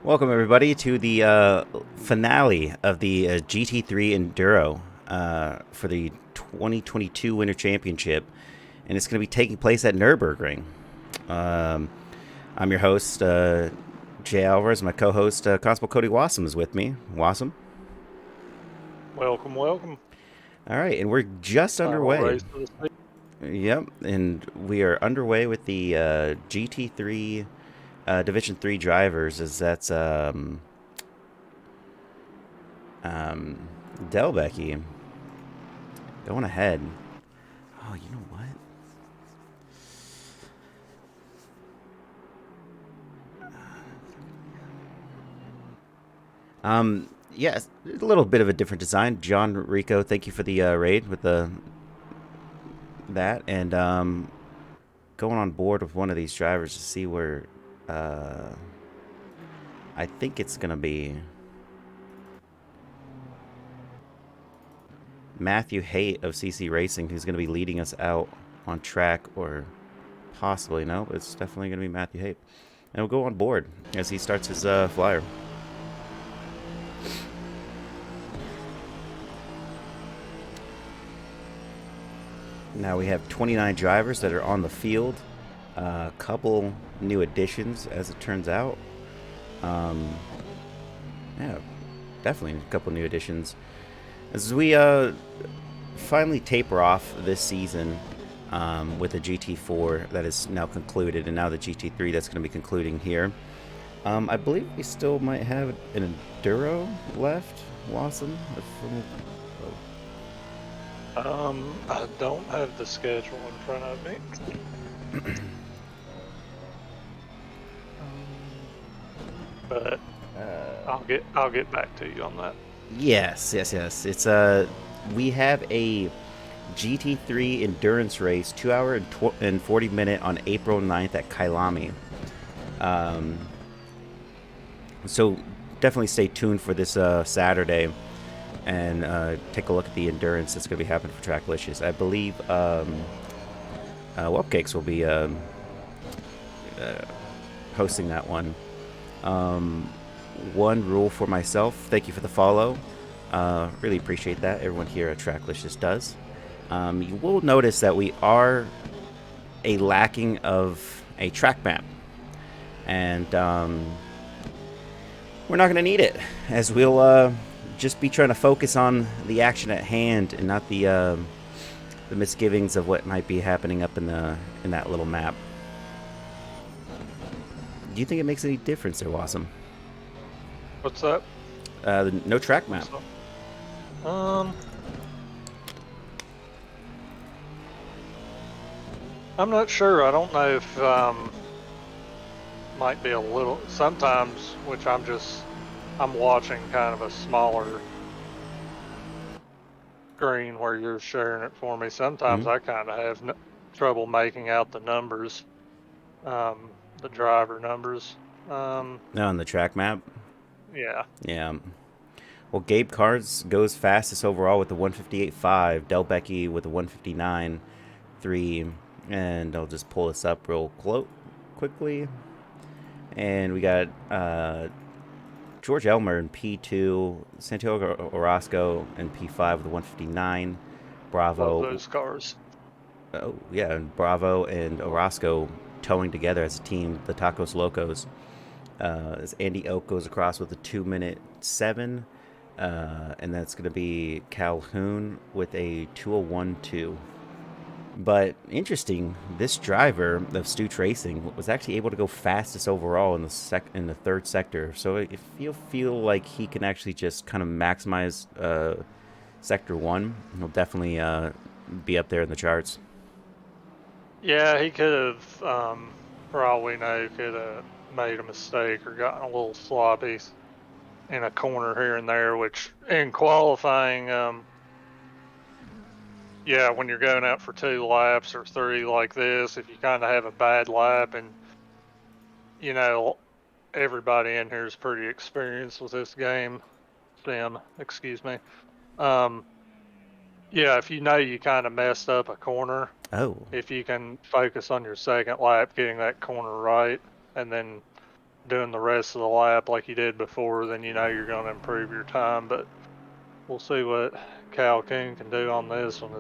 Welcome, everybody, to the finale of the GT3 Enduro for the 2022 Winter Championship, and it's going to be taking place at Nurburgring. I'm your host, Jay Alvarez. My co-host, Constable Cody Wassum, is with me. Wassum? Welcome, welcome. All right, and we're just Final underway. race of the season. Yep, and we are underway with the GT3 Division 3 drivers, as that's Delbecky going ahead. Oh, you know what? Yes, a little bit of a different design. John Rico, thank you for the raid with that, and going on board with one of these drivers to see where I think it's gonna be Matthew Haight of CC Racing, who's gonna be leading us out on track, or possibly no, but it's definitely gonna be Matthew Haight, and we'll go on board as he starts his flyer. Now we have 29 drivers that are on the field. A couple new additions, as it turns out. Yeah, definitely a couple new additions. As we finally taper off this season with the GT4 that is now concluded, and now the GT3 that's going to be concluding here. I believe we still might have an Enduro left, Wassum. I don't have the schedule in front of me. But I'll get back to you on that. Yes. It's we have a GT3 endurance race, 2 hour and 40 minute on April 9th at Kailami. So definitely stay tuned for this Saturday and take a look at the endurance that's going to be happening for Tracklicious. I believe Wupcakes will be hosting that one. One rule for myself, thank you for the follow. Really appreciate that. Everyone here at Tracklicious does. You will notice that we are a lacking of a track map. And we're not going to need it, as we'll just be trying to focus on the action at hand and not the misgivings of what might be happening up in that little map. Do you think it makes any difference there, Wassum? What's that? No track map. I'm not sure. I don't know if might be a little sometimes, which I'm watching kind of a smaller screen where you're sharing it for me. Sometimes I kind of have trouble making out the numbers, the driver numbers. On the track map. Yeah. Yeah. Well, Gabe Cards goes fastest overall with the 158.5. Delbecky with the 159.3. And I'll just pull this up real quickly. And we got George Elmer in P2, Santiago Orozco in P5 with the 159. Bravo. Love those cars. Oh, yeah. And Bravo and Orozco towing together as a team, the Tacos Locos. As Andy Oak goes across with a 2-minute 7. And that's going to be Calhoun with a 2:01.2. But interesting, this driver of Stooch Racing was actually able to go fastest overall in the third sector. So if you feel like he can actually just kind of maximize sector 1, he'll definitely be up there in the charts. Yeah, he could have, for all we know, could have made a mistake or gotten a little sloppy in a corner here and there, which in qualifying, yeah, when you're going out for 2 laps or 3 like this, if you kind of have a bad lap and, you know, everybody in here is pretty experienced with this game, excuse me. Yeah, if you know you kind of messed up a corner, Oh. if you can focus on your second lap, getting that corner right, and then doing the rest of the lap like you did before, then you know you're going to improve your time. But we'll see what Calhoun can do on this one.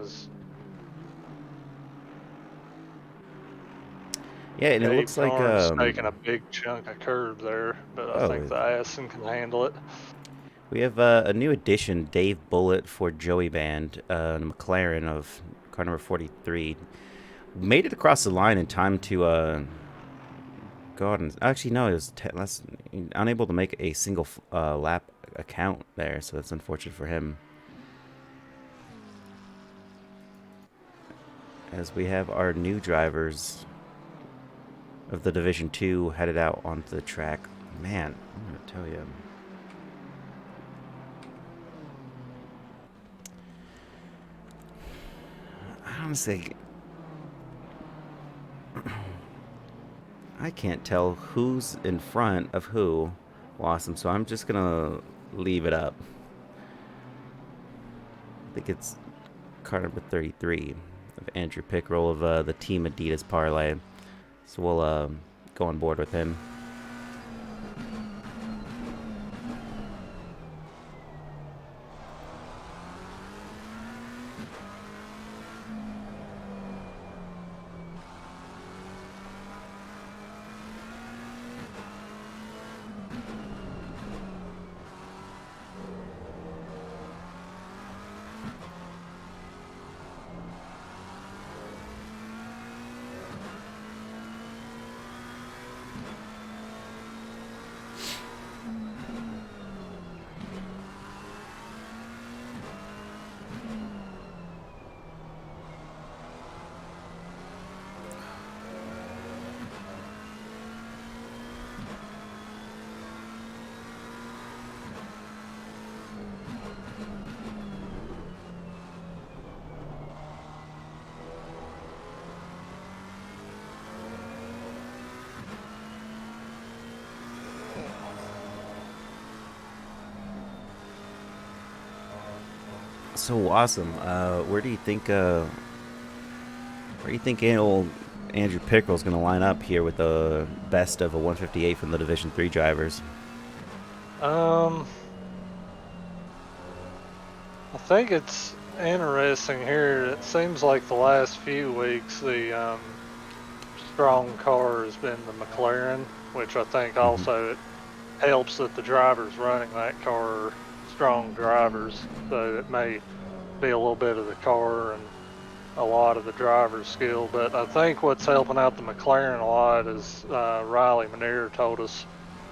Yeah, and it Gabe looks like Carnes taking a big chunk of curb there, but I think oh, the Assen can handle it. we have a new addition, Dave Bullitt for Joey Band, McLaren of car number 43. Made it across the line in time to go out and actually no, it was less unable to make a single lap account there, so that's unfortunate for him. As we have our new drivers of the Division 2 headed out onto the track. Man, I'm going to tell you. Honestly, I can't tell who's in front of who, Wassum, so I'm just going to leave it up. I think it's car number 33 of Andrew Pickrell of the Team Adidas Parlay. So we'll go on board with him. So awesome. Where do you think old Andrew Pickrell's going to line up here with the best of a 158 from the Division 3 drivers? I think it's interesting here. It seems like the last few weeks the strong car has been the McLaren, which I think also it helps that the drivers running that car are strong drivers. So it may be a little bit of the car and a lot of the driver's skill. But I think what's helping out the McLaren a lot is Riley Minear told us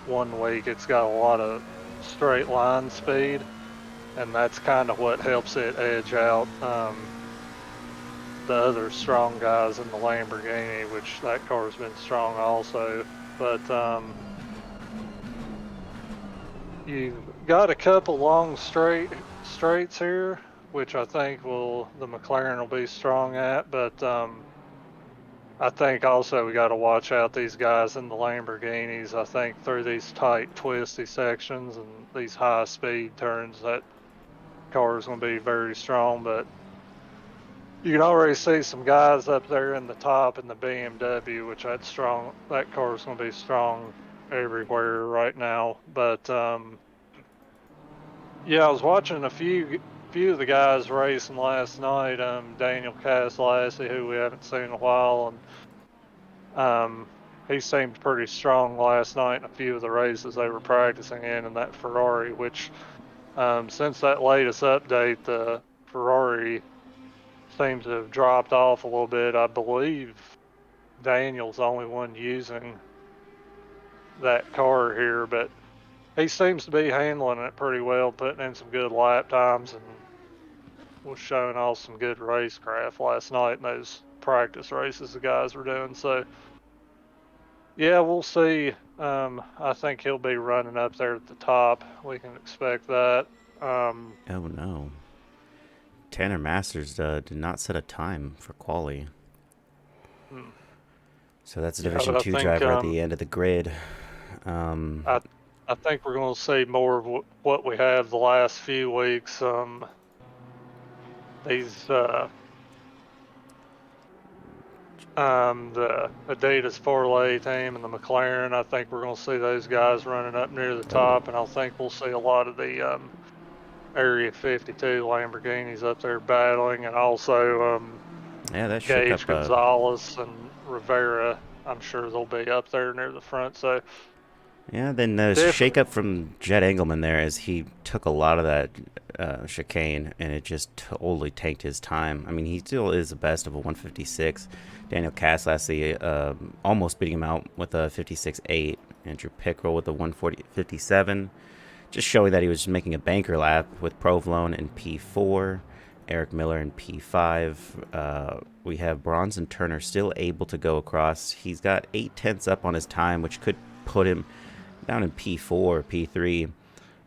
one week it's got a lot of straight line speed, and that's kind of what helps it edge out the other strong guys in the Lamborghini, which that car's been strong also. But you've got a couple long straights here, which I think the McLaren will be strong at. But I think also we got to watch out these guys in the Lamborghinis. I think through these tight, twisty sections and these high speed turns, that car is going to be very strong. But you can already see some guys up there in the top in the BMW, which that car is going to be strong everywhere right now. But yeah, I was watching a few of the guys racing last night. Daniel Cass-Lassie, who we haven't seen in a while, and he seemed pretty strong last night in a few of the races they were practicing in that Ferrari. Which since that latest update, the Ferrari seems to have dropped off a little bit. I believe Daniel's the only one using that car here, but he seems to be handling it pretty well, putting in some good lap times, and was showing off some good racecraft last night in those practice races the guys were doing. So yeah, we'll see. I think he'll be running up there at the top. We can expect that. Oh no. Tanner Masters did not set a time for quali. Hmm. So that's a Yeah, Division but I 2 think driver at the end of the grid. I I think we're going to see more of what we have the last few weeks. These The Adidas Forlay team and the McLaren. I think we're going to see those guys running up near the Oh, top, and I think we'll see a lot of the Area 52 Lamborghinis up there battling, and also yeah, that shook Gage up. Gonzalez and Rivera. I'm sure they'll be up there near the front. So Yeah, then the shake definitely, up from Jet Engelman there as he took a lot of that chicane and it just totally tanked his time. I mean, he still is the best of a 156. Daniel Cass lastly almost beating him out with a 56.8. Andrew Pickrell with a 140.57. Just showing that he was making a banker lap with Provolone in P4. Eric Miller in P5. We have Bronson Turner still able to go across. He's got 8 tenths up on his time, which could put him down in P4, P3,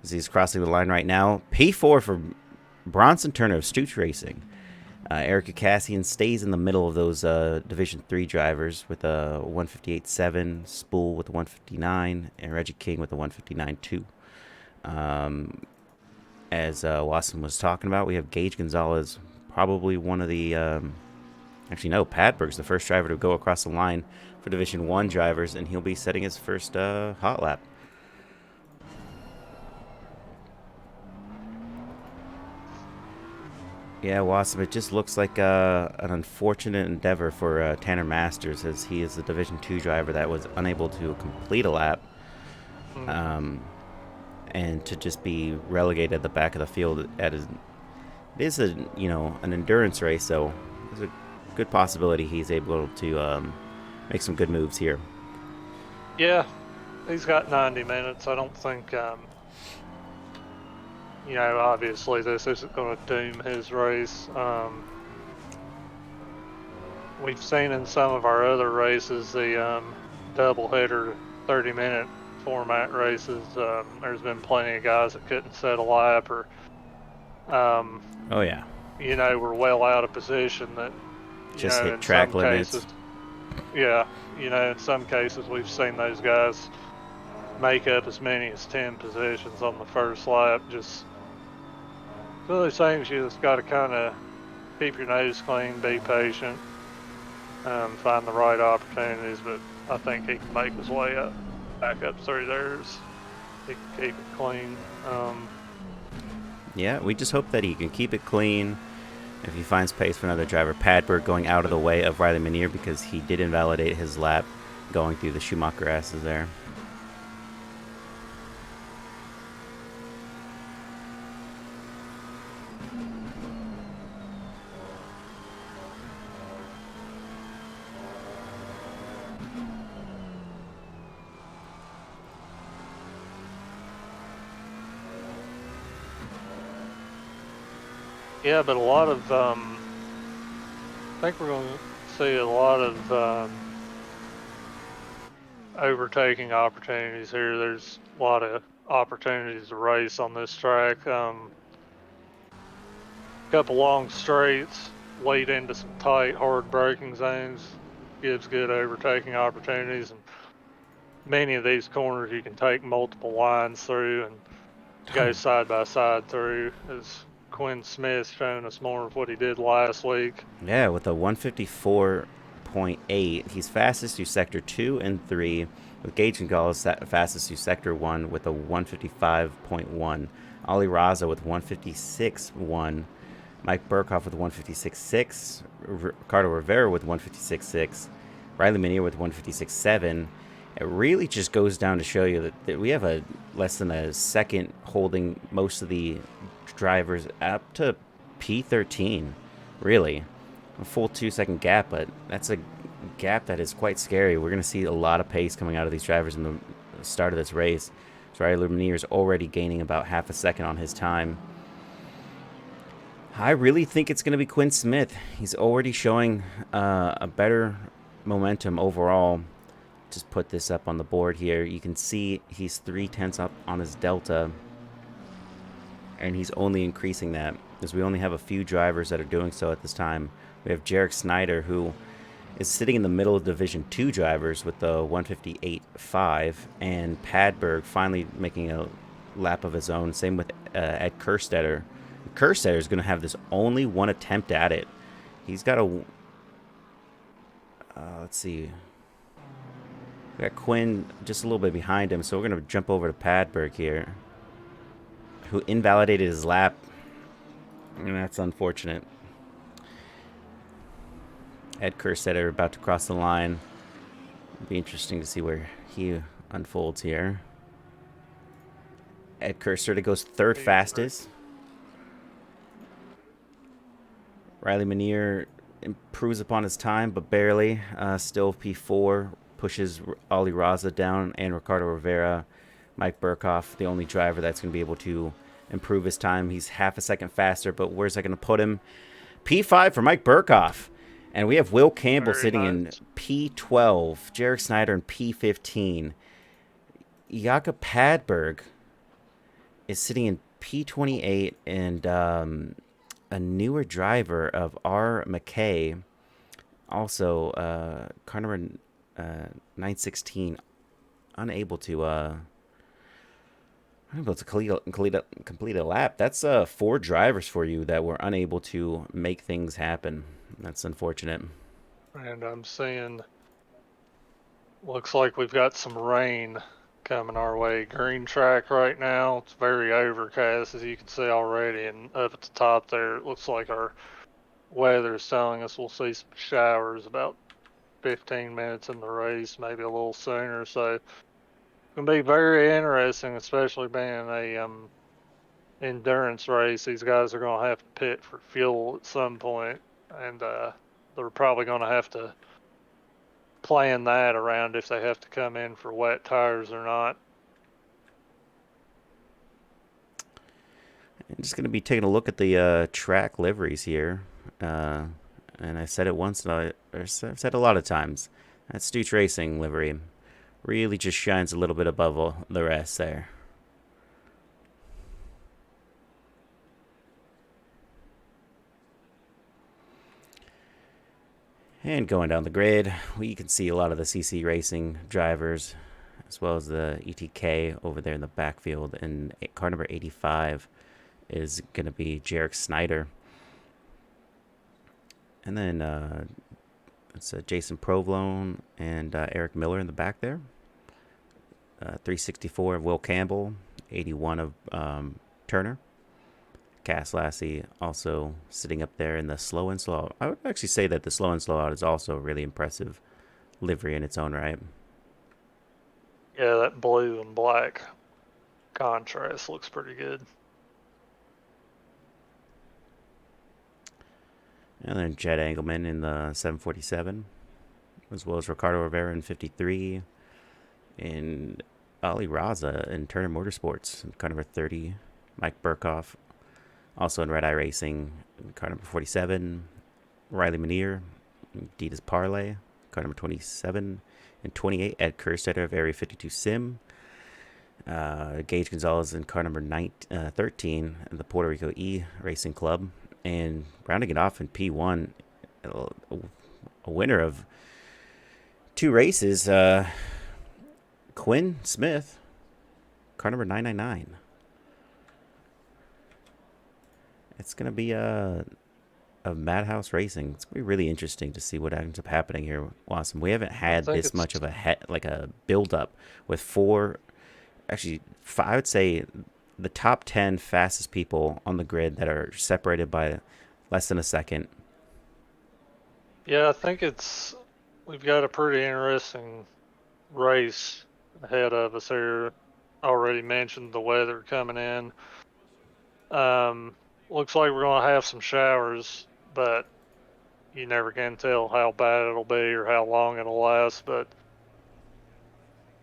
as he's crossing the line right now. P4 for Bronson Turner of Stooch Racing. Eric Cassian stays in the middle of those Division 3 drivers with a 158.7, Spool with a 159, and Reggie King with a 159.2. As Wassum was talking about, we have Gage Gonzalez, probably one of the. Actually, no, Padberg's the first driver to go across the line for Division 1 drivers, and he'll be setting his first hot lap. Yeah, Wassum, it just looks like an unfortunate endeavor for Tanner Masters, as he is the Division 2 driver that was unable to complete a lap and to just be relegated at the back of the field at his. It is an endurance race, so there's a good possibility he's able to make some good moves here. yeah, he's got 90 minutes. I don't think, obviously this isn't going to doom his race. We've seen in some of our other races the doubleheader 30-minute format races. There's been plenty of guys that couldn't set a lap or, Oh yeah, were well out of position that, just hit in track some limits. cases, yeah, in some cases we've seen those guys make up as many as 10 positions on the first lap. Just some of those things you just got to kind of keep your nose clean, be patient, find the right opportunities. But I think he can make his way up, back up through theirs. He can keep it clean. Yeah, we just hope that he can keep it clean. If he finds pace for another driver, Padberg going out of the way of Riley Minier because he did invalidate his lap going through the Schumacher asses there. Yeah, but a lot of I think we're going to see a lot of overtaking opportunities here. There's a lot of opportunities to race on this track. Couple long straights lead into some tight, hard braking zones. Gives good overtaking opportunities, and many of these corners you can take multiple lines through and go side by side through. As Quinn Smith showing us more of what he did last week. Yeah, with a 154.8, he's fastest through Sector 2 and 3, with Gage Gonzalez fastest through Sector 1 with a 155.1. Ali Raza with 156.1. Mike Burkhoff with 156.6. Ricardo Rivera with 156.6. Riley Minier with 156.7. It really just goes down to show you that we have a less than a second holding most of the drivers up to P13. Really, a full 2 second gap, but that's a gap that is quite scary. We're going to see a lot of pace coming out of these drivers in the start of this race. So Riley Minier is already gaining about half a second on his time. I really think it's going to be Quinn Smith. He's already showing a better momentum overall. Just put this up on the board here. You can see he's 3 tenths up on his delta, and he's only increasing that because we only have a few drivers that are doing so at this time. We have Jarek Snyder, who is sitting in the middle of Division 2 drivers with the 158.5, and Padberg finally making a lap of his own. Same with Ed Kerstetter. Kerstetter is going to have this only one attempt at it. He's got a Let's see. We got Quinn just a little bit behind him, so we're going to jump over to Padberg here, who invalidated his lap. And that's unfortunate. Ed Kerstetter about to cross the line. It'll be interesting to see where he unfolds here. Ed Kerstetter goes third fastest. Riley Manier improves upon his time, but barely. Still P4, pushes Ollie Raza down, and Ricardo Rivera. Mike Burkhoff, the only driver that's going to be able to improve his time. He's half a second faster, but where's that going to put him? P5 for Mike Burkhoff. And we have Will Campbell sitting in P12, Jarek Snyder in P15. Jakob Padberg is sitting in P28, and a newer driver of R. McKay, also car number 916, unable to complete a lap. That's 4 drivers for you that were unable to make things happen. That's unfortunate. And I'm seeing, looks like we've got some rain coming our way. Green track right now. It's very overcast, as you can see already. And up at the top there, it looks like our weather is telling us we'll see some showers about 15 minutes in the race, maybe a little sooner. So it's going to be very interesting, especially being a endurance race. These guys are going to have to pit for fuel at some point, and they're probably going to have to plan that around if they have to come in for wet tires or not. I'm just going to be taking a look at the track liveries here. And I said it once, and I've said it a lot of times. That Stooch Racing livery really just shines a little bit above the rest there. And going down the grid, you can see a lot of the CC Racing drivers, as well as the ETK over there in the backfield. And car number 85 is going to be Jarek Snyder. And then it's Jason Provlone and Eric Miller in the back there. 364 of Will Campbell, 81 of Turner. Cass Lassie also sitting up there in the slow and slow out. I would actually say that the slow and slow out is also a really impressive livery in its own right. Yeah, that blue and black contrast looks pretty good. And then Jed Engelman in the 747, as well as Ricardo Rivera in 53, and Ali Raza in Turner Motorsports, car number 30. Mike Burkhoff, also in Red Eye Racing, car number 47. Riley Manier, Adidas Parlay, car number 27. And 28, Ed Kerstetter of Area 52 Sim. Gage Gonzalez in car number 13, the Puerto Rico E Racing Club. And rounding it off in P1, a winner of 2 races, Quinn Smith, car number 999. It's going to be a Madhouse Racing. It's going to be really interesting to see what ends up happening here, Wassum. We haven't had this much of a build-up with 4, actually 5, I would say the top 10 fastest people on the grid that are separated by less than a second. Yeah, I think we've got a pretty interesting race ahead of us here. Already mentioned the weather coming in. Looks like we're going to have some showers, but you never can tell how bad it'll be or how long it'll last. But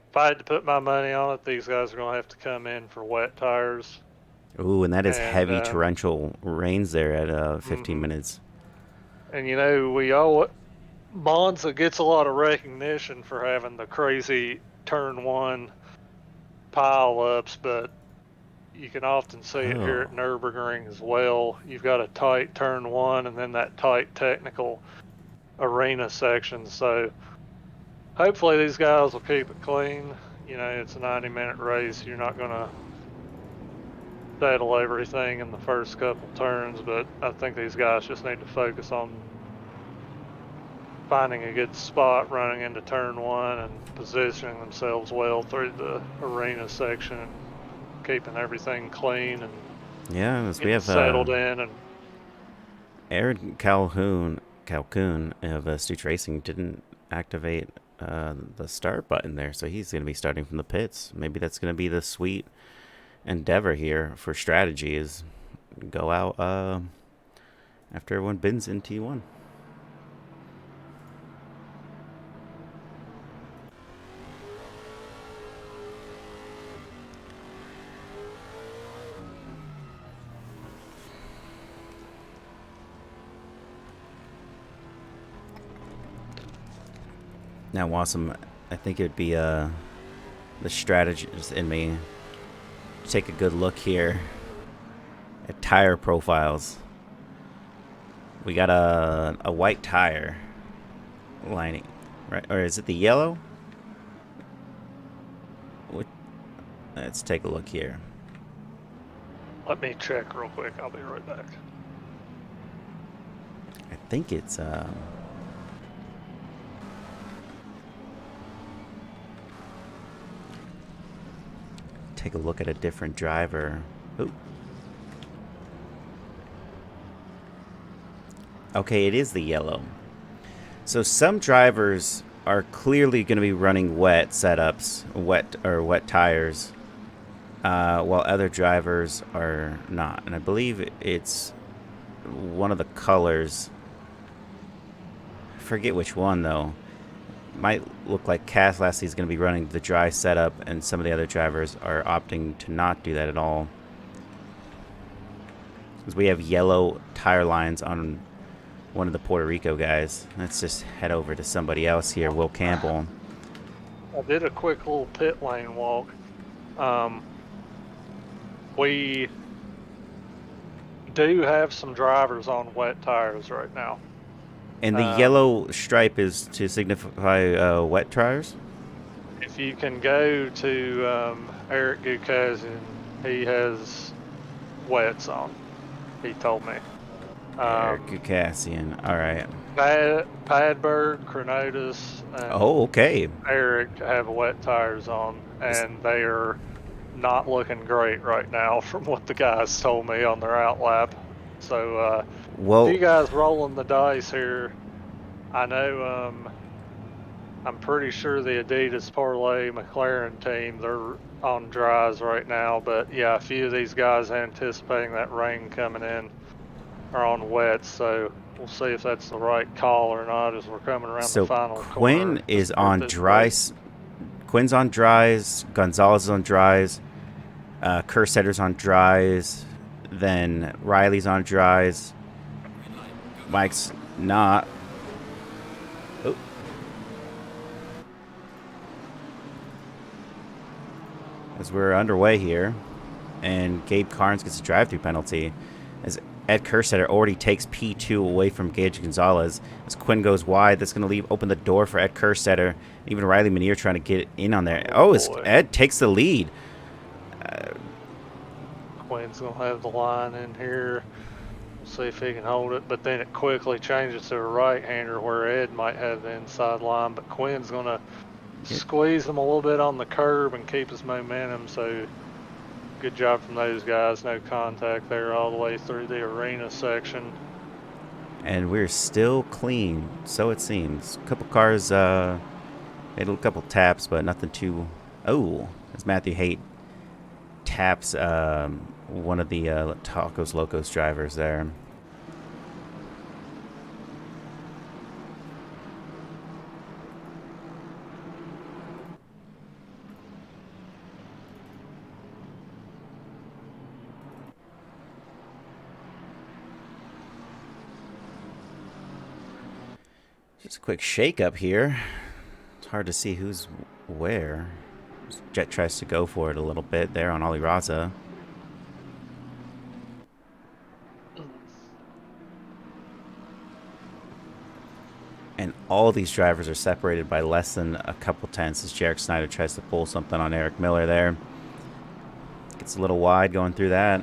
if I had to put my money on it, these guys are going to have to come in for wet tires. Ooh, and that is heavy torrential rains there at 15 minutes. And Monza gets a lot of recognition for having the crazy turn 1 pile-ups, but you can often see it here at Nurburgring as well. You've got a tight turn 1 and then that tight technical arena section. So hopefully these guys will keep it clean. It's a 90-minute race. You're not going to settle everything in the first couple turns, but I think these guys just need to focus on finding a good spot running into turn one and positioning themselves well through the arena section and keeping everything clean and Yeah, as we getting have settled in. And Aaron Calhoun of Stooch Racing didn't activate the start button there, so he's going to be starting from the pits. Maybe that's going to be the sweet endeavor here for strategy, is go out after everyone bins in T1. Now, Wassum, I think it would be the strategist in me take a good look here at tire profiles. We got a white tire lining, right? Or is it the yellow? Let's take a look here. let me check real quick. I'll be right back. I think it's take a look at a different driver. Ooh. Okay, it is the yellow. So some drivers are clearly going to be running wet setups, wet tires, while other drivers are not. And I believe it's one of the colors. I forget which one though. Might look like Cass Lassie is going to be running the dry setup, and some of the other drivers are opting to not do that at all. Because we have yellow tire lines on one of the Puerto Rico guys. Let's just head over to somebody else here, Will Campbell. I did a quick little pit lane walk. We do have some drivers on wet tires right now. And the yellow stripe is to signify wet tires? If you can go to Eric Gukazian, he has wets on, he told me. Eric Gukazian. All right. Padberg, Cronotus, and okay. Eric have wet tires on, and they are not looking great right now from what the guys told me on their outlap. So, well, you guys rolling the dice here. I know I'm pretty sure the Adidas Parlay McLaren team, they're on dries right now, but yeah, a few of these guys anticipating that rain coming in are on wets, so we'll see if that's the right call or not as we're coming around the final Quinn corner. is on dry. Quinn's on dries. Gonzalez is on dries. Kersetter's on dries. Then Riley's on dries. Mike's not. Oh. As we're underway here, and Gabe Carnes gets a drive-through penalty, as Ed Kersetter already takes P2 away from Gage Gonzalez. As Quinn goes wide, that's going to open the door for Ed Kersetter. Even Riley Manier trying to get in on there. Ed takes the lead. Quinn's going to have the line in here. We'll see if he can hold it, but then it quickly changes to a right-hander where Ed might have the inside line, but Quinn's going to squeeze him a little bit on the curb and keep his momentum, so good job from those guys. No contact there all the way through the arena section. And we're still clean, so it seems. A couple cars made a couple taps, but nothing too... Oh, as Matthew Haight taps one of the Tacos Locos drivers there. Just a quick shake up here. It's hard to see who's where. Jet tries to go for it a little bit there on Ali Raza. And all these drivers are separated by less than a couple tenths as Jarek Snyder tries to pull something on Eric Miller there. Gets a little wide going through that.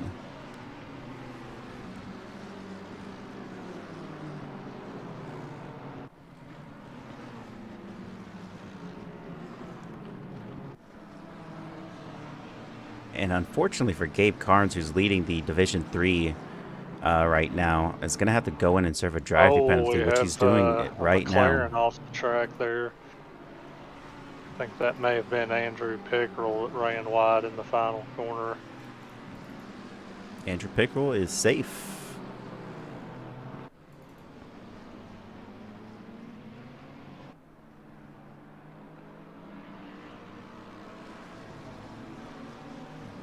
And unfortunately for Gabe Carnes, who's leading the Division 3 right now, is going to have to go in and serve a drive-through Oh, we penalty, which he's have doing a right now. McLaren off the track there. I think that may have been Andrew Pickerel that ran wide in the final corner. Andrew Pickerel is safe.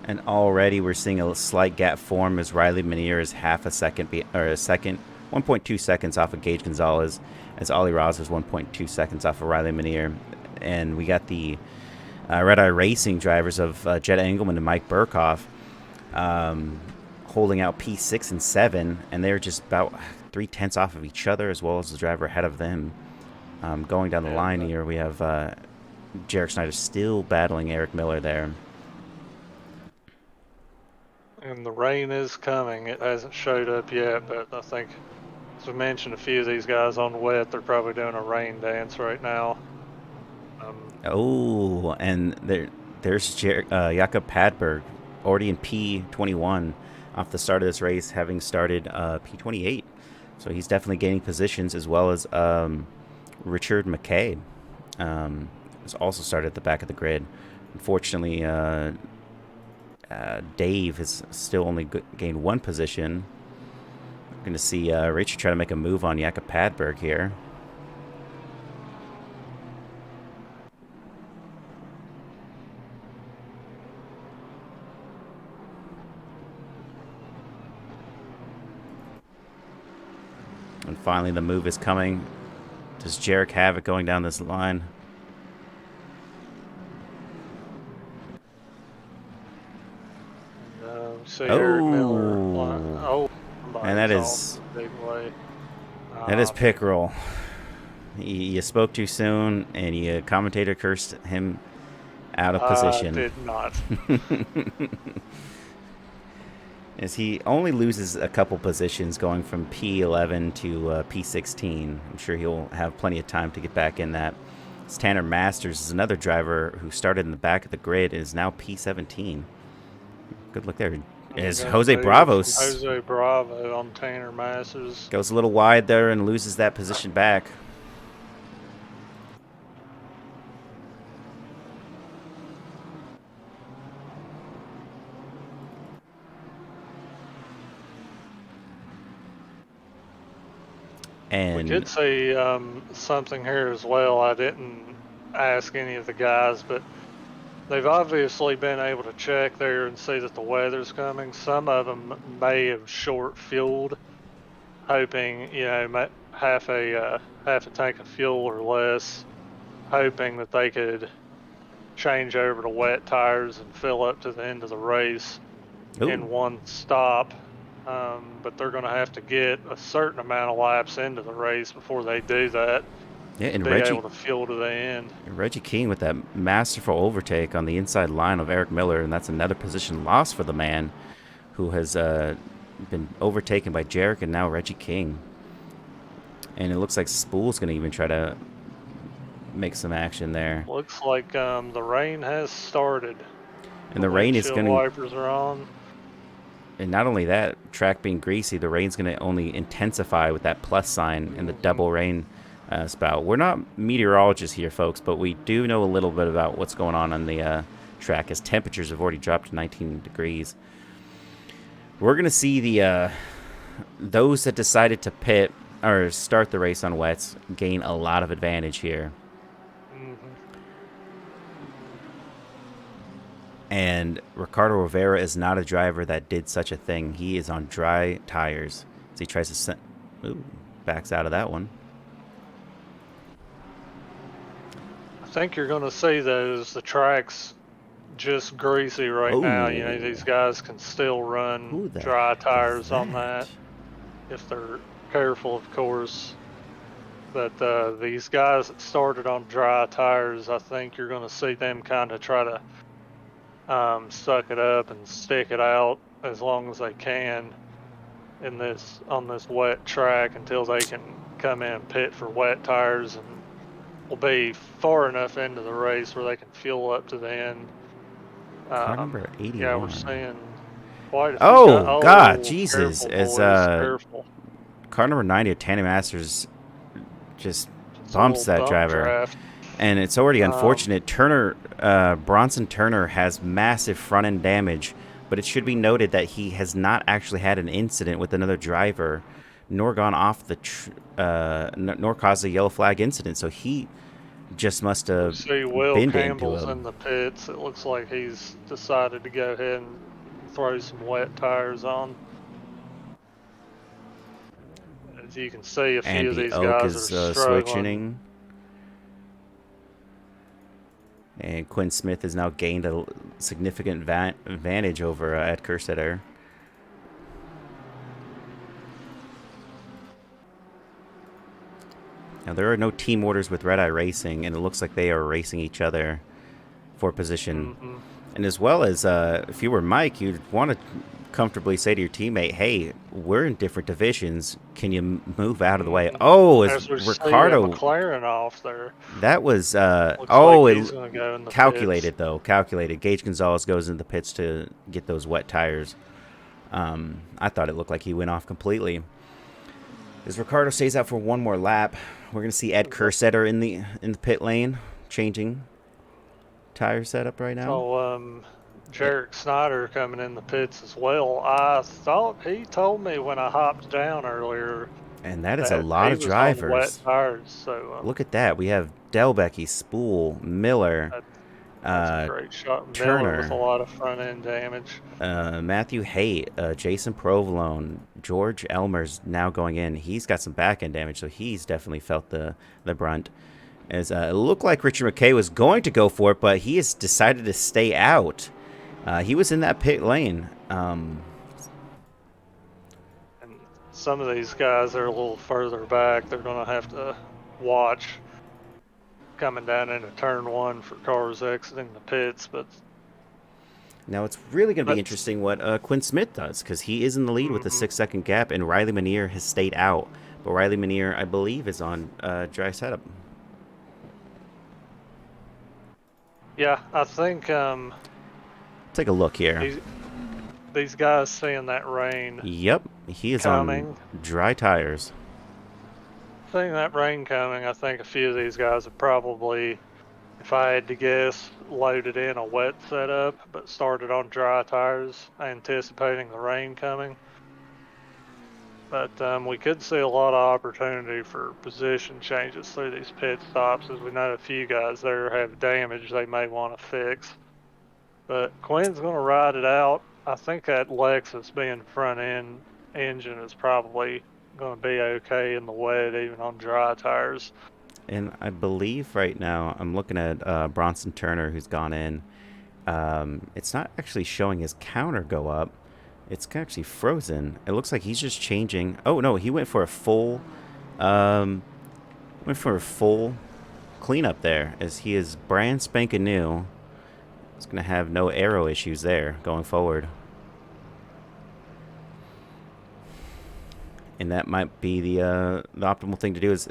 And already we're seeing a slight gap form as Riley Minier is half a second, or a second, 1.2 seconds off of Gage Gonzalez, as Ollie Ross is 1.2 seconds off of Riley Minier. And we got the Red Eye Racing drivers of Jed Engelman and Mike Burkhoff holding out P6 and 7, and they're just about 3/10 off of each other, as well as the driver ahead of them. Going down the line here, we have Jarek Snyder still battling Eric Miller there. And the rain is coming. It hasn't showed up yet, but I think, as we mentioned, a few of these guys on wet, they're probably doing a rain dance right now. Oh, and there's Jakob Padberg, already in P21 off the start of this race, having started P28. So he's definitely gaining positions, as well as Richard McKay has also started at the back of the grid. Unfortunately, Dave has still only gained one position. We're going to see Richard try to make a move on Jakob Padberg here. And finally, the move is coming. Does Jarek have it going down this line? See Eric Miller. Oh, and that is big way. That is Pickerel. You spoke too soon, and you commentator cursed him out of position. I did not. As he only loses a couple positions going from P11 to P16. I'm sure he'll have plenty of time to get back in that. Tanner Masters is another driver who started in the back of the grid and is now P17. Good look there. Is Jose Bravo. Jose Bravo on Tanner Masters. Goes a little wide there and loses that position back. And we did see something here as well. I didn't ask any of the guys, but they've obviously been able to check there and see that the weather's coming. Some of them may have short fueled, hoping, half a tank of fuel or less, hoping that they could change over to wet tires and fill up to the end of the race in one stop. But they're going to have to get a certain amount of laps into the race before they do that. Yeah, and be able to fuel to the end. Reggie King with that masterful overtake on the inside line of Eric Miller, and that's another position loss for the man who has been overtaken by Jarek and now Reggie King. And it looks like Spool's going to even try to make some action there. Looks like the rain has started. And the rain is going to... wipers are on. And not only that, track being greasy, the rain's going to only intensify with that plus sign and the double rain spout. We're not meteorologists here, folks, but we do know a little bit about what's going on the track, as temperatures have already dropped to 19 degrees. We're going to see the those that decided to pit or start the race on wets gain a lot of advantage here. And Ricardo Rivera is not a driver that did such a thing. He is on dry tires. So he tries to backs out of that one. I think you're going to see those. The track's just greasy right now. These guys can still run dry tires on that if they're careful, of course. But these guys that started on dry tires, I think you're going to see them kind of try to suck it up and stick it out as long as they can on this wet track until they can come in and pit for wet tires, and will be far enough into the race where they can fuel up to the end Car number Yeah, we're 81. seeing quite a few guys. Oh, God, Oh, Jesus. careful, As boys, careful. car number 90 of Tandem Masters just Just a bumps little that bump driver. draft. And it's already Um, unfortunate. Bronson Turner has massive front end damage, but it should be mhm. noted that he has not actually had an incident with another driver, nor gone off nor caused a yellow flag incident. So he just must We have see Will binned into Campbell's him. in the pits. It looks like he's decided to go ahead and throw some wet tires on. As you can see, a few of Andy these Oak guys are is struggling. switching. And Quinn Smith has now gained a significant advantage over Ed Kerstetter. Now, there are no team orders with Red Eye Racing, and it looks like they are racing each other for position. Mm-hmm. And as well as, if you were Mike, you'd want to comfortably say to your teammate, hey, we're in different divisions. Can you move out of the way? Mm-hmm. Oh, is As we see a Ricardo. McLaren off there, That was, looks like he's it going to go in the pits. calculated, though. Calculated. Gage Gonzalez goes into the pits to get those wet tires. I thought it looked like he went off completely. As Ricardo stays out for one more lap, we're gonna see Ed Kersetter in the pit lane, changing tire setup right now. So, Jarek Snyder coming in the pits as well. I thought he told me when I hopped down earlier And that is a that lot he of was on wet drivers. tires. So, Look at that. We have Delbecky, Spool, Miller, that, that's a great shot. Miller with a Turner, lot of front end damage. Matthew Haight, Jason Provolone, George Elmer's now going in. He's got some back end damage, so he's definitely felt the brunt. As it looked like Richard McKay was going to go for it, but he has decided to stay out. He was in that pit lane. And some of these guys are a little further back. They're going to have to watch coming down into turn one for cars exiting the pits. But Now it's really going to be let's. interesting what Quinn Smith does, because he is in the lead with a Mm-hmm. 6-second gap, and Riley Manier has stayed out. But Riley Manier, I believe, is on dry setup. Yeah, I think Take a look here. these guys seeing that rain Yep, he is on coming. dry tires. Seeing that rain coming, I think a few of these guys have probably, if I had to guess, loaded in a wet setup, but started on dry tires, anticipating the rain coming. But we could see a lot of opportunity for position changes through these pit stops, as we know a few guys there have damage they may want to fix. But Quinn's going to ride it out. I think that Lexus being front end engine is probably going to be okay in the wet, even on dry tires. And I believe right now, I'm looking at Bronson Turner, who's gone in. It's not actually showing his counter go up. It's actually frozen. It looks like he's just changing. Oh no, he went for a full, um, went for a full cleanup there, as he is brand spanking new. It's gonna have no aero issues there going forward, and that might be the optimal thing to do. Is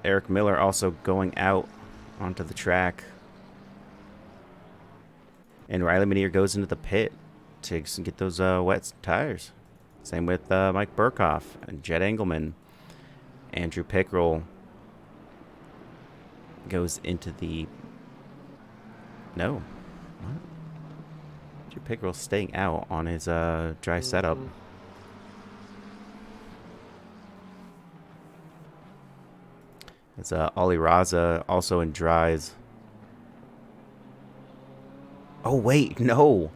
Eric Miller also going out onto the track, and Riley Manier goes into the pit to get those wet tires. Same with Mike Burkhoff and Jed Engelman. Andrew Pickrell goes into the... No. What? Andrew Pickrell's staying out on his dry setup. Mm-hmm. It's Ollie Raza also in dries. Oh, wait, no.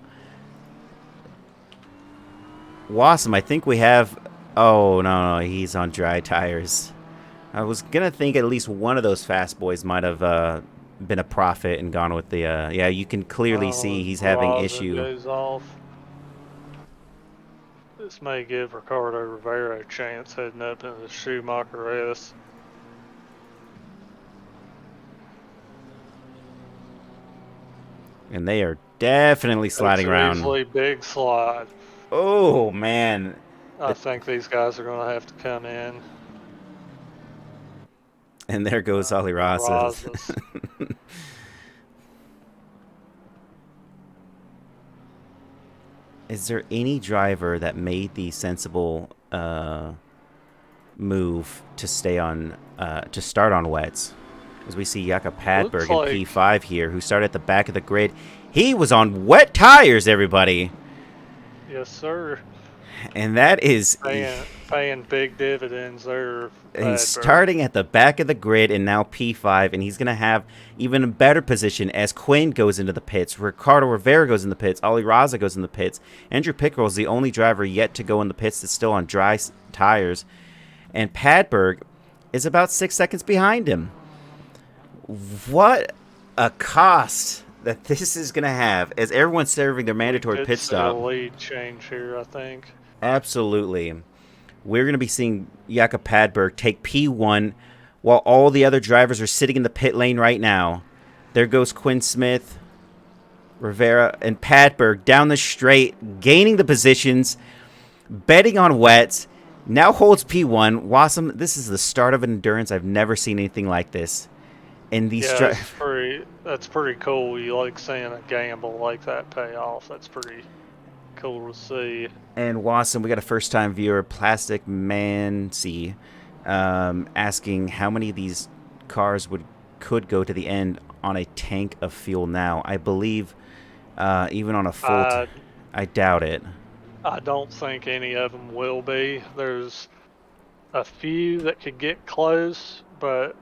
Wassum, I think we have... Oh, no, he's on dry tires. I was going to think at least one of those fast boys might have been a prophet and gone with the... yeah, you can clearly see he's having Raza issue. goes off. This may give Ricardo Rivera a chance heading up into the Schumacher S. And they are definitely sliding It's a around. easily big slide. Oh, man. I think these guys are going to have to come in. And there goes Ollie Ross. Razas. is there any driver that made the sensible move to stay on to start on wets? As we see Jakob Looks Padberg in like, P5 here, who started at the back of the grid. He was on wet tires, everybody. yes, sir. And that is Paying big dividends there for he's Padberg. starting at the back of the grid and now P5, and he's going to have even a better position as Quinn goes into the pits, Ricardo Rivera goes in the pits, Ali Raza goes in the pits. Andrew Pickerel is the only driver yet to go in the pits that's still on dry tires, and Padberg is about 6 seconds behind him. What a cost that this is going to have as everyone's serving their mandatory We could pit see a stop. lead change here, I think. Absolutely. We're going to be seeing Jakob Padberg take P1 while all the other drivers are sitting in the pit lane right now. There goes Quinn Smith, Rivera, and Padberg down the straight, gaining the positions, betting on wets. Now holds P1. Wassum, this is the start of an endurance. I've never seen anything like this. And these Yeah, that's pretty cool. You like seeing a gamble like that pay off. That's pretty cool to see. And Wassum, we got a first-time viewer, Plastic Man C, asking how many of these cars could go to the end on a tank of fuel now. I believe even on a full... I doubt it. I don't think any of them will be. There's a few that could get close, but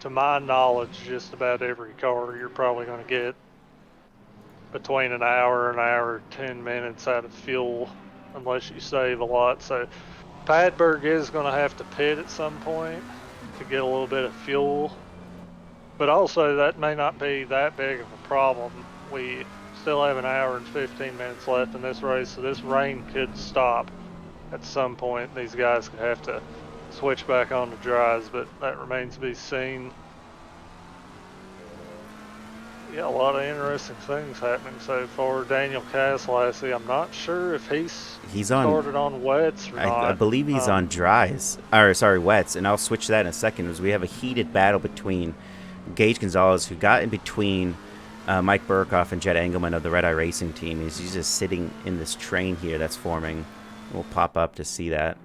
to my knowledge, just about every car you're probably going to get between an hour and 10 minutes out of fuel, unless you save a lot. So Padberg is going to have to pit at some point to get a little bit of fuel, but also that may not be that big of a problem. We still have an hour and 15 minutes left in this race, so this rain could stop at some point. These guys could have to switch back on to dries, but that remains to be seen. Yeah, a lot of interesting things happening so far. Daniel Caslassie, I'm not sure if he's started on wets or not. I believe he's on dries. Or, sorry, wets. And I'll switch that in a second as we have a heated battle between Gage Gonzalez, who got in between Mike Burkhoff and Jed Engelman of the Red Eye Racing team. He's just sitting in this train here that's forming. We'll pop up to see that.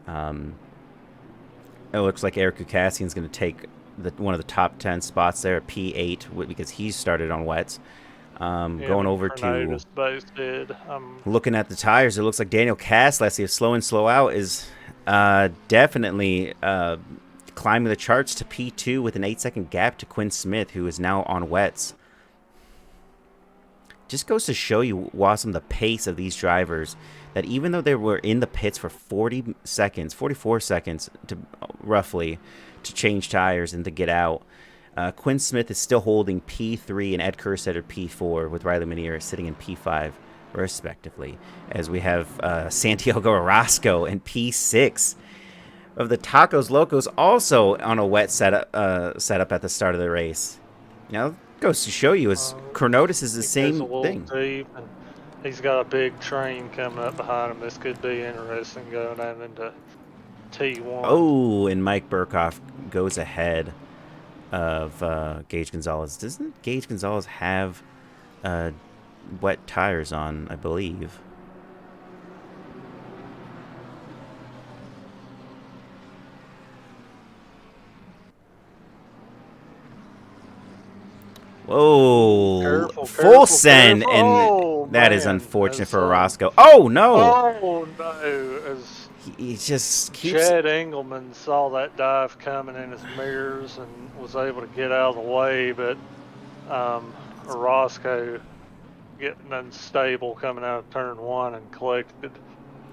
It looks like Eric Kukassian's going to take one of the top 10 spots there at P8 because he's started on wets. Going over to looking at the tires, it looks like Daniel Caslassie of Slow In Slow Out is definitely climbing the charts to P2 with an 8-second gap to Quinn Smith, who is now on wets. Just goes to show you, Wassum, the pace of these drivers, that even though they were in the pits for 40 seconds, 44 seconds to roughly to change tires and to get out, Quinn Smith is still holding P3 and Ed Kerstetter P4 with Riley Minier sitting in P5 respectively, as we have Santiago Orozco in P6 of the Tacos Locos also on a wet setup at the start of the race. Now, goes to show you, is Chronotis is the same thing. Deep, and he's got a big train coming up behind him. This could be interesting going down into T1. Oh, and Mike Burkhoff goes ahead of Gage Gonzalez. Doesn't Gage Gonzalez have wet tires on, I believe? Whoa! Careful, full send, careful. And that is unfortunate for Orozco. Oh no! Oh no! He just keeps. Chad Engelman saw that dive coming in his mirrors and was able to get out of the way, but Orozco getting unstable coming out of turn 1 and collected.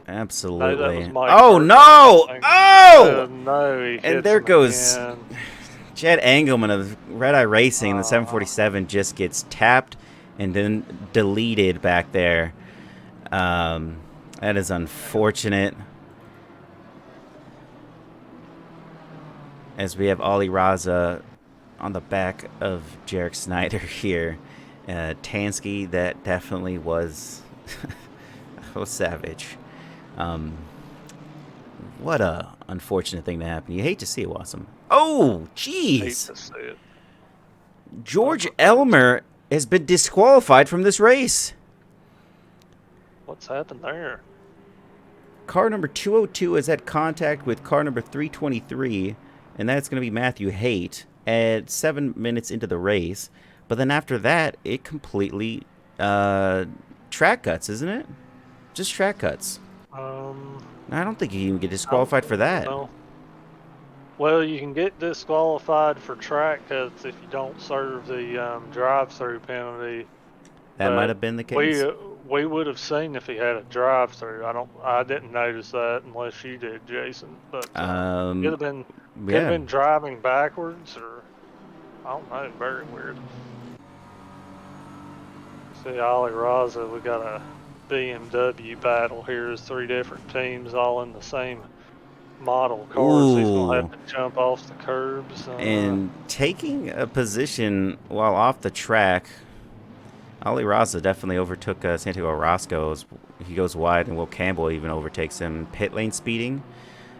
Absolutely. No, oh no! Oh no! And there goes. Jed Engelman of Red Eye Racing in the 747 just gets tapped and then deleted back there. That is unfortunate. As we have Ali Raza on the back of Jarek Snyder here. Tansky, that definitely was savage. What a unfortunate thing to happen. You hate to see it, Wassum. Oh, jeez. George Elmer has been disqualified from this race. What's happened there? Car number 202 has had contact with car number 323, and that's going to be Matthew Haight at 7 minutes into the race. But then after that, it completely track cuts, isn't it? Just track cuts. Um, I don't think you can even get I don't disqualified for that. know. Well, you can get disqualified for track cuts if you don't serve the drive-through penalty. That might But have been the we case. we would have seen if he had a drive-through. I didn't notice that unless you did, Jason. But could Um, have been yeah. driving backwards, or I don't know. Very weird. See, Ali Raza, we got a BMW battle here. There's 3 different teams all in the same model car, so he's gonna have Ooh. to jump off the curbs. And taking a position while off the track, Ali Raza definitely overtook Santiago Orozco. He goes wide, and Will Campbell even overtakes him. Pit lane speeding.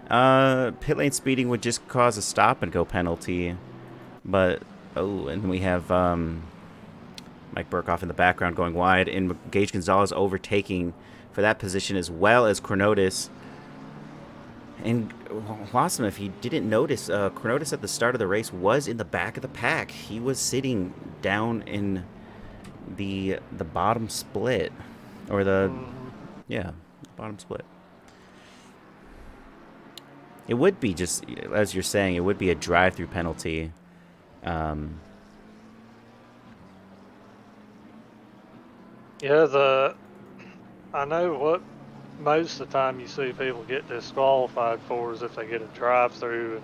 Pit lane speeding would just cause a stop and go penalty. But, oh, and we have Mike Burkhoff in the background going wide, and Gage Gonzalez overtaking for that position, as well as Chronotis. And Wassum, if you didn't notice, Chronotis at the start of the race was in the back of the pack. He was sitting down in the bottom split, or the yeah, bottom split. It would be just as you're saying. It would be a drive-through penalty. Um, Yeah, I know what most of the time you see people get disqualified for is if they get a drive-through, and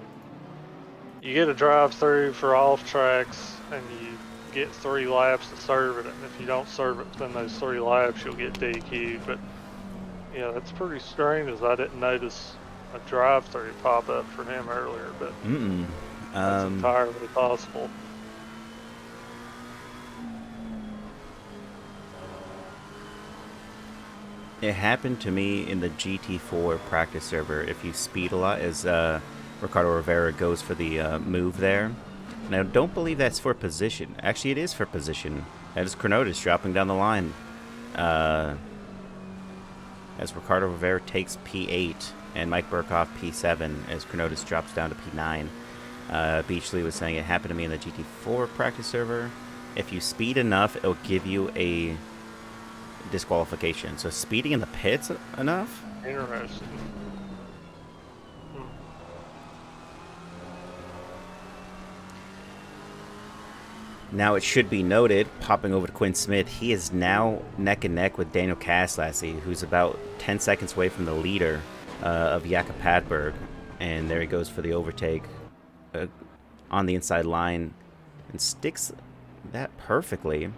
you get a drive-through for off tracks, and you get 3 laps to serve it, and if you don't serve it within those 3 laps, you'll get DQ'd. But yeah, that's pretty strange, as I didn't notice a drive-through pop up for him earlier, but that's entirely possible. It happened to me in the GT4 practice server. If you speed a lot, as Ricardo Rivera goes for the move there. Now, don't believe that's for position. Actually, it is for position. That is Chronotis dropping down the line. As Ricardo Rivera takes P8 and Mike Burkhoff P7 as Chronotis drops down to P9. Beachley was saying it happened to me in the GT4 practice server. If you speed enough, it'll give you a disqualification. So speeding in the pits enough? Interesting. Now it should be noted, popping over to Quinn Smith, he is now neck and neck with Daniel Kaslassi, who's about 10 seconds away from the leader of Jakob Padberg. And there he goes for the overtake on the inside line and sticks that perfectly.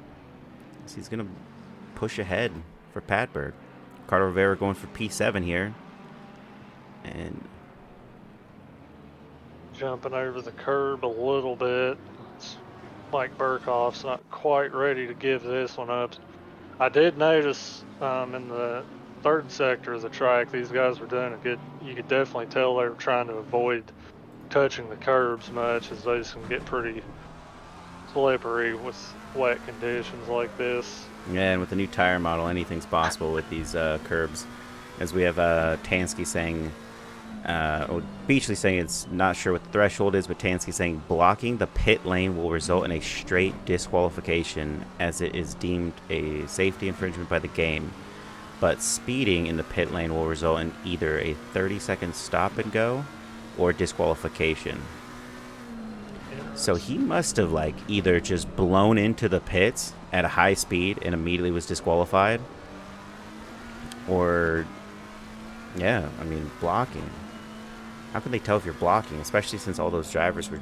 So he's going to push ahead for Padberg. Ricardo Rivera going for P7 here. And Jumping over the curb a little bit. Mike Burkhoff's not quite ready to give this one up. I did notice in the 3rd sector of the track, these guys were doing a good, you could definitely tell they were trying to avoid touching the curbs much, as those can get pretty slippery with wet conditions like this. yeah, and with the new tire model, anything's possible with these curbs. As we have Tansky saying, Beachley saying it's not sure what the threshold is, but Tansky saying blocking the pit lane will result in a straight disqualification as it is deemed a safety infringement by the game. But speeding in the pit lane will result in either a 30-second stop and go or disqualification. So he must have like either just blown into the pits at a high speed and immediately was disqualified, or yeah, I mean, blocking. How can they tell if you're blocking, especially since all those drivers were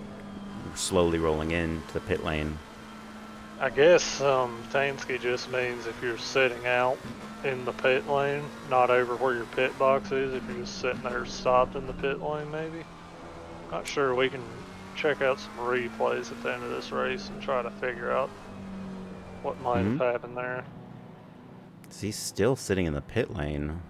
slowly rolling into the pit lane? I guess Tansky just means if you're sitting out in the pit lane, not over where your pit box is, if you're just sitting there stopped in the pit lane, maybe. Not sure. We can check out some replays at the end of this race and try to figure out what might have happened there. He's still sitting in the pit lane.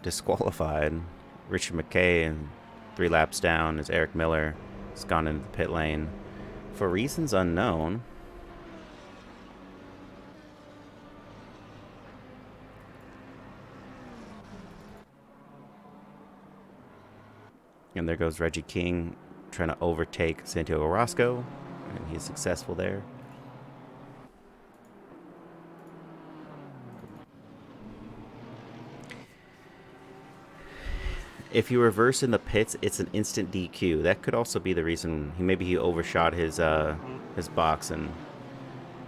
Disqualified. Richard McKay, and 3 laps down, as Eric Miller has gone into the pit lane for reasons unknown. And there goes Reggie King trying to overtake Santiago Orozco, and he's successful there. If you reverse in the pits, it's an instant DQ. That could also be the reason he overshot his box, and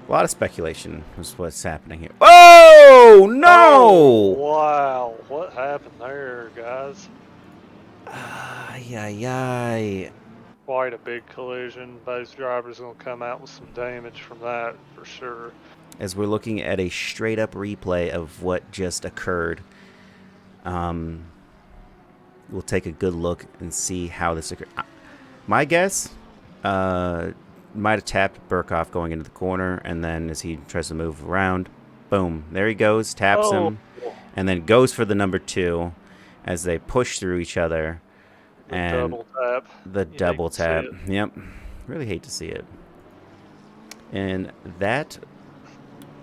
a lot of speculation is what's happening here. Oh no! Oh, wow. What happened there, guys? Ay, ay, ay. Quite a big collision. Both drivers going to come out with some damage from that for sure. As we're looking at a straight up replay of what just occurred, we'll take a good look and see how this occurred. My guess, might have tapped Burkhoff going into the corner, and then as he tries to move around, boom, there he goes, taps him, and then goes for the number 2 as they push through each other. And double tap. The double tap. Yep. Really hate to see it. And that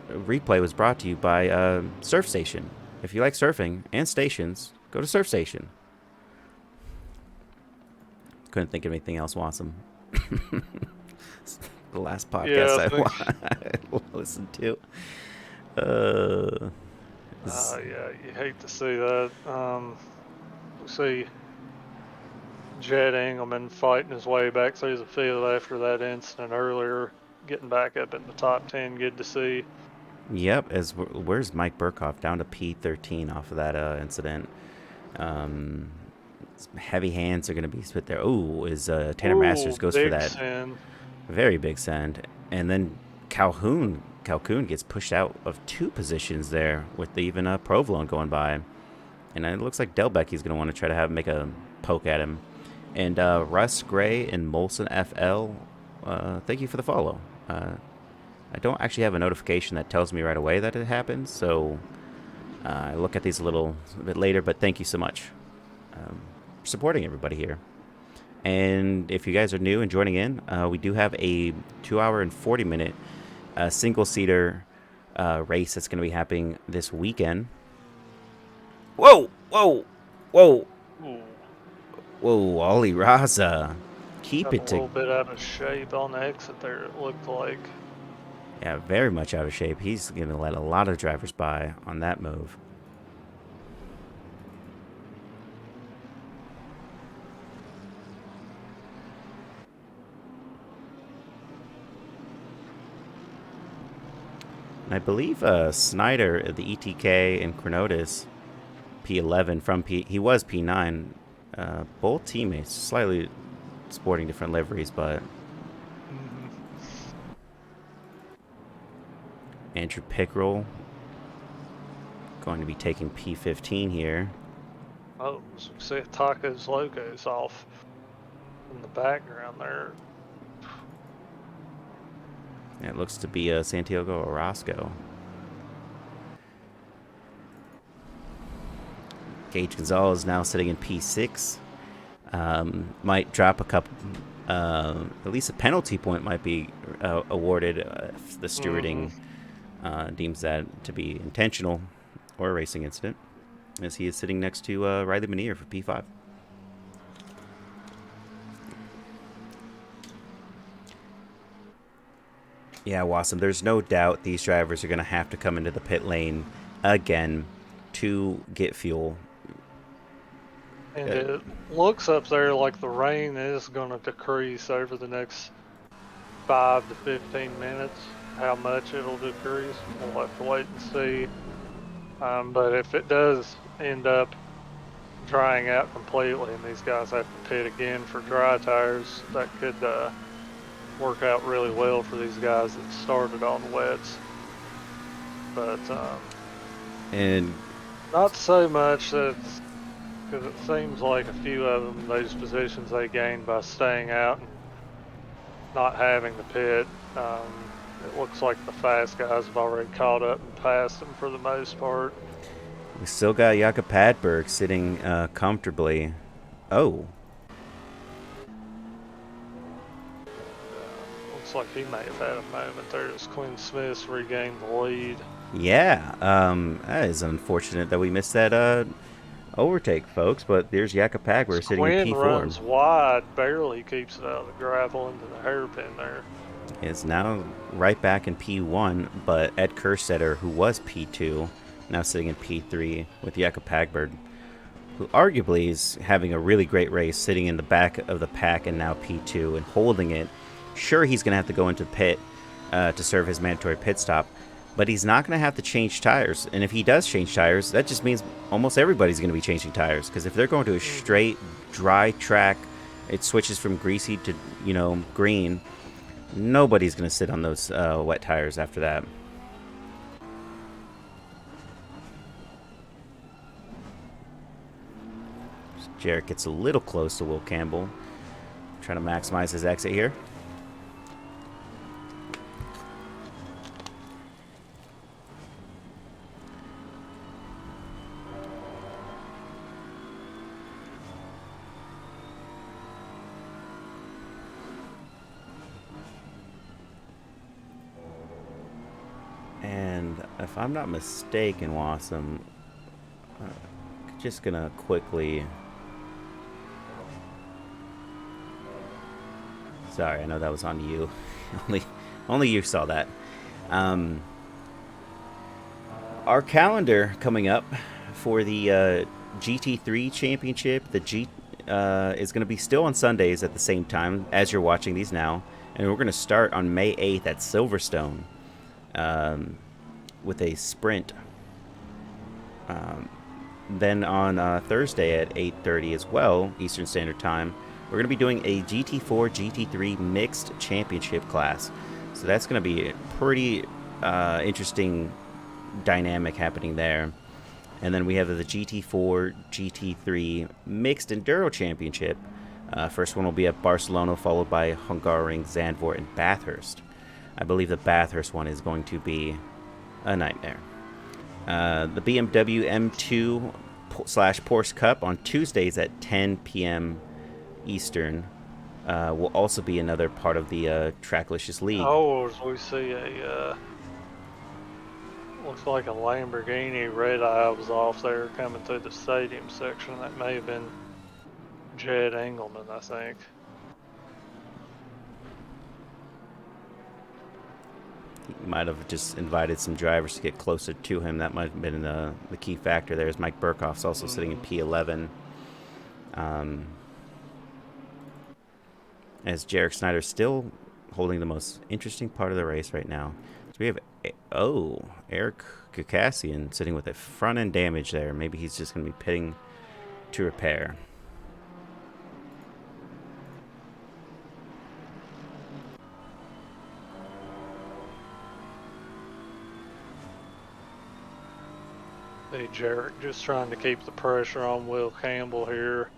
replay was brought to you by Surf Station. If you like surfing and stations, go to Surf Station. Couldn't think of anything else, Wassum. The last podcast I listened to. Yeah, you hate to see that. We see Jed Engelman fighting his way back through the field after that incident earlier, getting back up in the top 10. Good to see. Yep. Where's Mike Burkhoff? Down to P13 off of that incident. Heavy hands are going to be spit there. Oh, Tanner Masters goes for that. Send. Very big send. And then Calhoun gets pushed out of 2 positions there with even Provolone going by. And it looks like Delbecky's going to want to try to make a poke at him. And Russ Gray and Molson FL, thank you for the follow. I don't actually have a notification that tells me right away that it happens, so I look at these a bit later, but thank you so much for supporting everybody here. And if you guys are new and joining in, we do have a 2-hour and 40-minute single-seater race that's going to be happening this weekend. Whoa, whoa, whoa. Ooh. Whoa, Ollie Raza. Keep it a little bit out of shape on the exit there, it looked like. Yeah, very much out of shape. He's going to let a lot of drivers by on that move. And I believe Snyder, the ETK, and Chronotis, P11 he was P9. Both teammates, slightly sporting different liveries, but Andrew Pickrell going to be taking P15 here. Oh, so we see Tacos Locos off in the background there. It looks to be Santiago Orozco. Gage Gonzalez now sitting in P6. Might drop a couple. At least a penalty point might be awarded if the stewarding deems that to be intentional or a racing incident, as he is sitting next to Riley Menier for P5. Yeah, Wassum, there's no doubt these drivers are going to have to come into the pit lane again to get fuel. And it looks up there like the rain is going to decrease over the next 5 to 15 minutes. How much it'll decrease, we'll have to wait and see. But if it does end up drying out completely and these guys have to pit again for dry tires, that could work out really well for these guys that started on the wets. But and not so much that, because it seems like a few of them, those positions they gained by staying out and not having the pit. It looks like the fast guys have already caught up and passed them for the most part. We still got Jakob Padberg sitting comfortably. Oh. Looks like he may have had a moment there as Quinn Smith's regained the lead. Yeah, that is unfortunate that we missed that overtake, folks, but there's Yakapagwer sitting in Quinn P4. runs wide, barely keeps it out of the gravel into the hairpin there. Is now right back in P1, but Ed Kerstetter, who was P2, now sitting in P3 with Yakapagber, who arguably is having a really great race, sitting in the back of the pack and now P2 and holding it. Sure, he's going to have to go into pit to serve his mandatory pit stop, but he's not going to have to change tires. And if he does change tires, that just means almost everybody's going to be changing tires, because if they're going to a straight, dry track, it switches from greasy to, green. Nobody's going to sit on those wet tires after that. Jarrett gets a little close to Will Campbell. Trying to maximize his exit here. And if I'm not mistaken, Wassum, just gonna quickly. Sorry, I know that was on you. only you saw that. Our calendar coming up for the GT3 championship. The G is going to be still on Sundays at the same time as you're watching these now, and we're going to start on May 8th at Silverstone with a sprint. Then on Thursday at 8:30 as well, Eastern Standard Time, we're going to be doing a GT4 GT3 mixed championship class. So that's going to be a pretty interesting dynamic happening there. And then we have the GT4 GT3 mixed enduro championship. First one will be at Barcelona, followed by Hungaroring, Zandvoort, and Bathurst. I believe the Bathurst one is going to be a nightmare. The BMW M2/Porsche Cup on Tuesdays at 10 p.m. Eastern will also be another part of the Tracklicious League. Oh, we see a looks like a Lamborghini Red Eye was off there coming through the stadium section. That may have been Jed Engelman, I think. He might have just invited some drivers to get closer to him. That might have been the key factor there. Is Mike Burkhoff's also sitting in P11. As Jarek Snyder's still holding the most interesting part of the race right now. So we have, Eric Kukassian sitting with a front end damage there. Maybe he's just going to be pitting to repair. Hey, Jarek just trying to keep the pressure on Will Campbell here.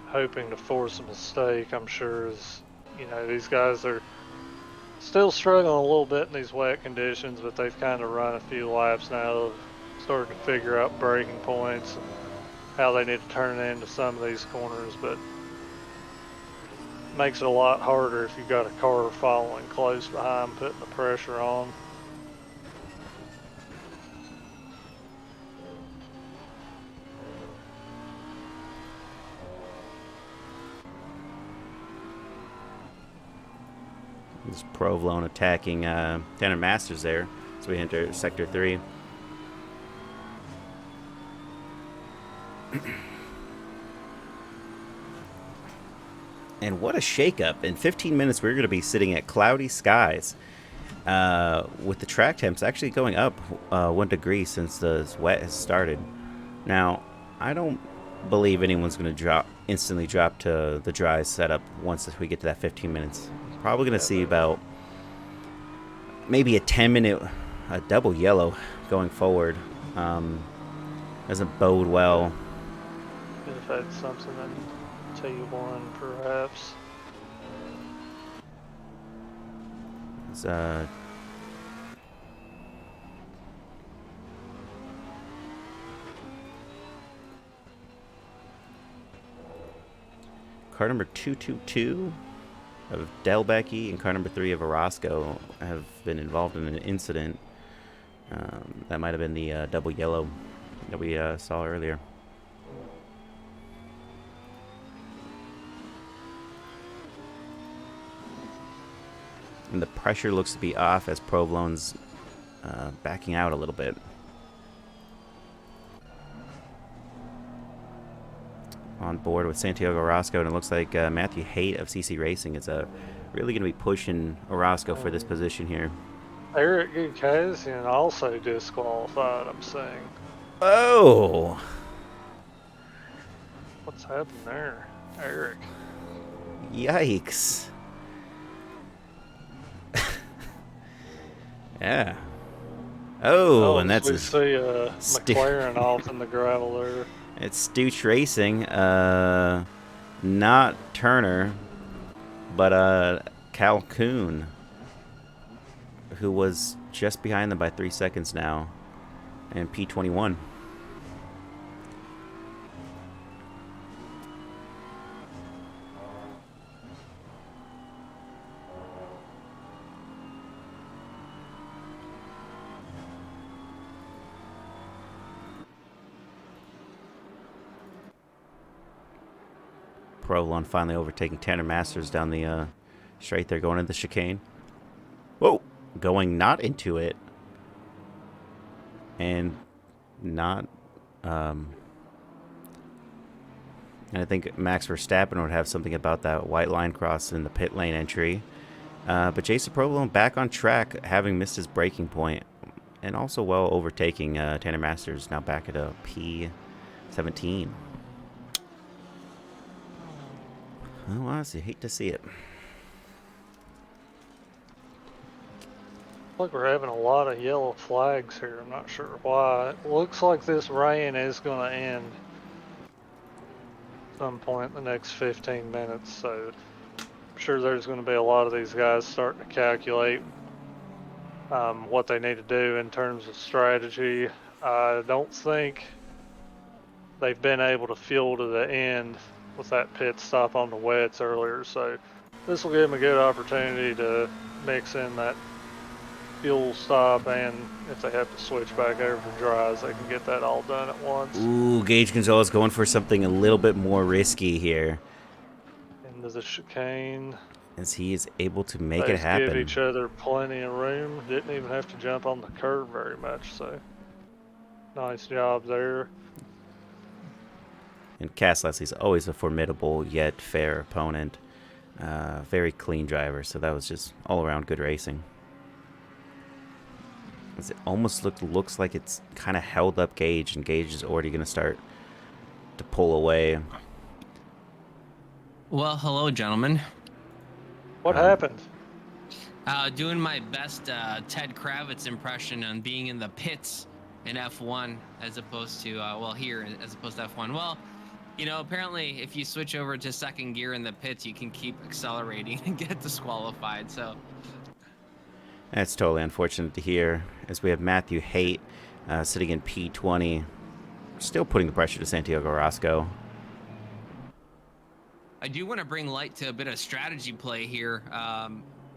Hoping to force a mistake, I'm sure, as these guys are still struggling a little bit in these wet conditions, but they've kind of run a few laps now, starting to figure out braking points and how they need to turn into some of these corners, but makes it a lot harder if you've got a car following close behind, putting the pressure on. This Provlone attacking Tanner Masters there. So we enter Sector 3. And what a shakeup. In 15 minutes, we're going to be sitting at cloudy skies. With the track temps actually going up 1 degree since the wet has started. Now, I don't believe anyone's going to instantly drop to the dry setup once we get to that 15 minutes. Probably going to see about maybe a 10-minute double yellow going forward. Doesn't bode well. Could have had something in T1 perhaps. It's, car number 222 of Delbecki and car number 3 of Orozco have been involved in an incident. That might have been the double yellow that we saw earlier. And the pressure looks to be off as Provolone's backing out a little bit. On board with Santiago Orozco, and it looks like Matthew Haight of CC Racing is really going to be pushing Orozco for this position here. Eric Gukasian also disqualified, I'm saying. Oh! What's happened there? Eric. Yikes. Yeah. Oh, and that's we see McLaren off in the gravel there. It's Stooch Racing, not Turner, but Calhoun, who was just behind them by 3 seconds now, and P21. Provolone finally overtaking Tanner Masters down the straight there, going into the chicane. Whoa! Going not into it. And not... and I think Max Verstappen would have something about that white line cross in the pit lane entry. But Jason Provolone back on track, having missed his braking point. And also well overtaking Tanner Masters, now back at a P17. Oh, honestly, hate to see it. Look, we're having a lot of yellow flags here. I'm not sure why. It looks like this rain is going to end some point in the next 15 minutes. So I'm sure there's going to be a lot of these guys starting to calculate what they need to do in terms of strategy. I don't think they've been able to fuel to the end with that pit stop on the wets earlier, so this will give them a good opportunity to mix in that fuel stop, and if they have to switch back over to dries, they can get that all done at once. Ooh, Gage Gonzalez going for something a little bit more risky here. Into the chicane. As he is able to make it happen. Give each other plenty of room. Didn't even have to jump on the curb very much, so nice job there. And Cass Leslie's always a formidable yet fair opponent. Very clean driver, so that was just all around good racing. As it almost looks like it's kind of held up Gage, and Gage is already going to start to pull away. Well, hello, gentlemen. What happened? Doing my best Ted Kravitz impression on being in the pits in F1 as opposed to, here as opposed to F1. Well, you know, apparently if you switch over to second gear in the pits, you can keep accelerating and get disqualified. So that's totally unfortunate to hear, as we have Matthew Haight sitting in P20, still putting the pressure to Santiago Orozco. I do want to bring light to a bit of strategy play here.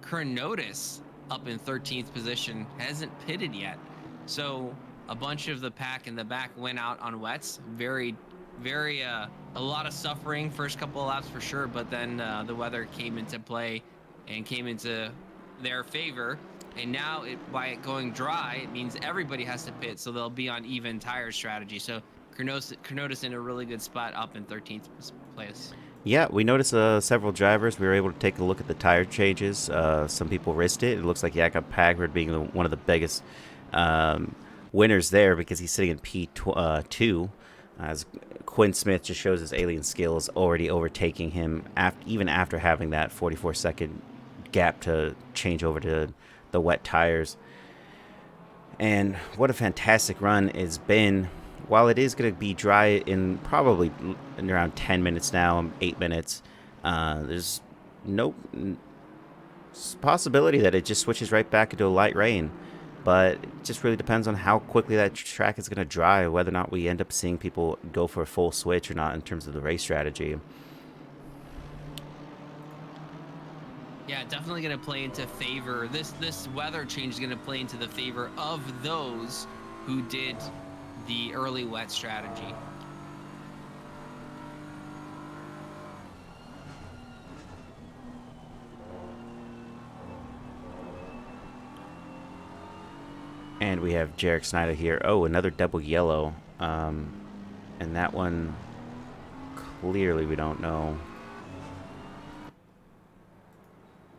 Kernotis up in 13th position hasn't pitted yet. So a bunch of the pack in the back went out on wets. A lot of suffering first couple of laps for sure, but then the weather came into play and came into their favor. And now by it going dry, it means everybody has to pit, so they'll be on even tire strategy. So Kernotis in a really good spot up in 13th place. Yeah, we noticed several drivers. We were able to take a look at the tire changes. Some people risked it. It looks like Jakob Pagford being one of the biggest winners there, because he's sitting in P2. As Quinn Smith just shows his alien skills, already overtaking him even after having that 44-second gap to change over to the wet tires. And what a fantastic run it's been. While it is going to be dry in probably in around 10 minutes now, 8 minutes, there's no possibility that it just switches right back into a light rain. But it just really depends on how quickly that track is going to dry, whether or not we end up seeing people go for a full switch or not in terms of the race strategy. Yeah, definitely going to play into favor. This weather change is going to play into the favor of those who did the early wet strategy. And we have Jarek Snyder here. Oh, another double yellow. And that one, clearly we don't know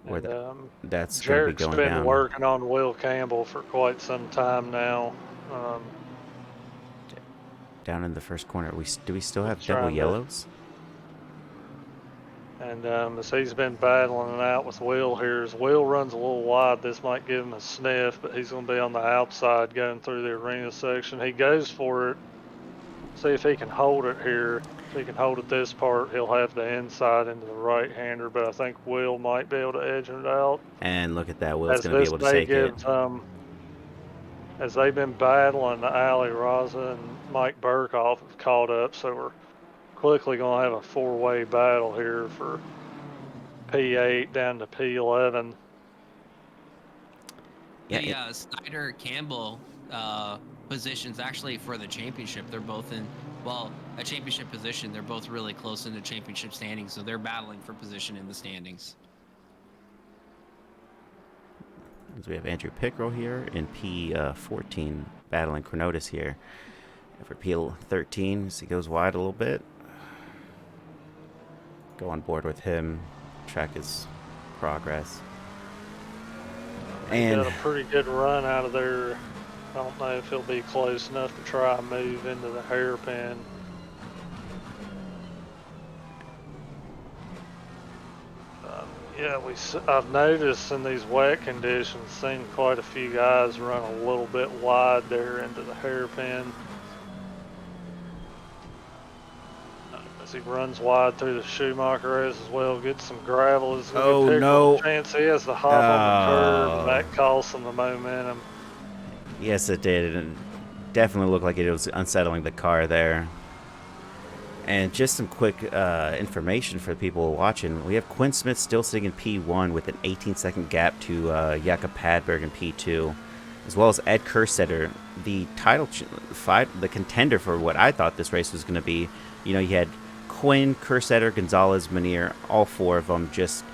where that's going to be Jarek's going been down. working on Will Campbell for quite some time now. Down in the first corner. Do we still have double Trying to- yellows? And as he's been battling it out with Will here, as Will runs a little wide, this might give him a sniff, but he's going to be on the outside going through the arena section. He goes for it. See if he can hold it here. If he can hold it this part, he'll have the inside into the right-hander, but I think Will might be able to edge it out. And look at that. Will's going to be able to take it. As they've been battling, Ali Raza and Mike Burkhoff have caught up, so we're quickly going to have a four-way battle here for P8 down to P11. Yeah, the Snyder Campbell positions actually for the championship. They're both in, well, a championship position. They're both really close in the championship standings, so they're battling for position in the standings. So we have Andrew Pickrell here in P14 battling Chronotis here. And for P13, as he goes wide a little bit. Go on board with him, track his progress. He got a pretty good run out of there. I don't know if he'll be close enough to try and move into the hairpin. Yeah, I've noticed in these wet conditions, seen quite a few guys run a little bit wide there into the hairpin. As he runs wide through the Schumacher as well, gets some gravel. Is Oh, pick no. Chance he has to hop on the curb, and that costs him the momentum. Yes, it did. And definitely looked like it was unsettling the car there. And just some quick information for the people watching. We have Quinn Smith still sitting in P1 with an 18-second gap to Jakob Padberg in P2, as well as Ed Kerstetter, the the contender for what I thought this race was going to be. You know, you had Quinn, Kerstetter, Gonzalez, Manier, all four of them just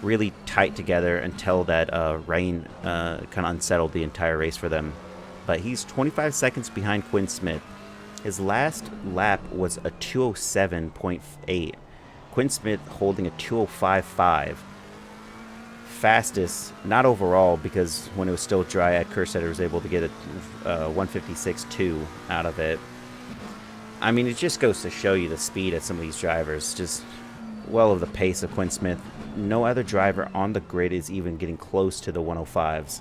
really tight together until that rain kind of unsettled the entire race for them. But he's 25 seconds behind Quinn Smith. His last lap was a 207.8. Quinn Smith holding a 205.5. Fastest, not overall, because when it was still dry, Ed Kerstetter was able to get a 156.2 out of it. I mean, it just goes to show you the speed of some of these drivers. Just well of the pace of Quinn Smith. No other driver on the grid is even getting close to the 105s.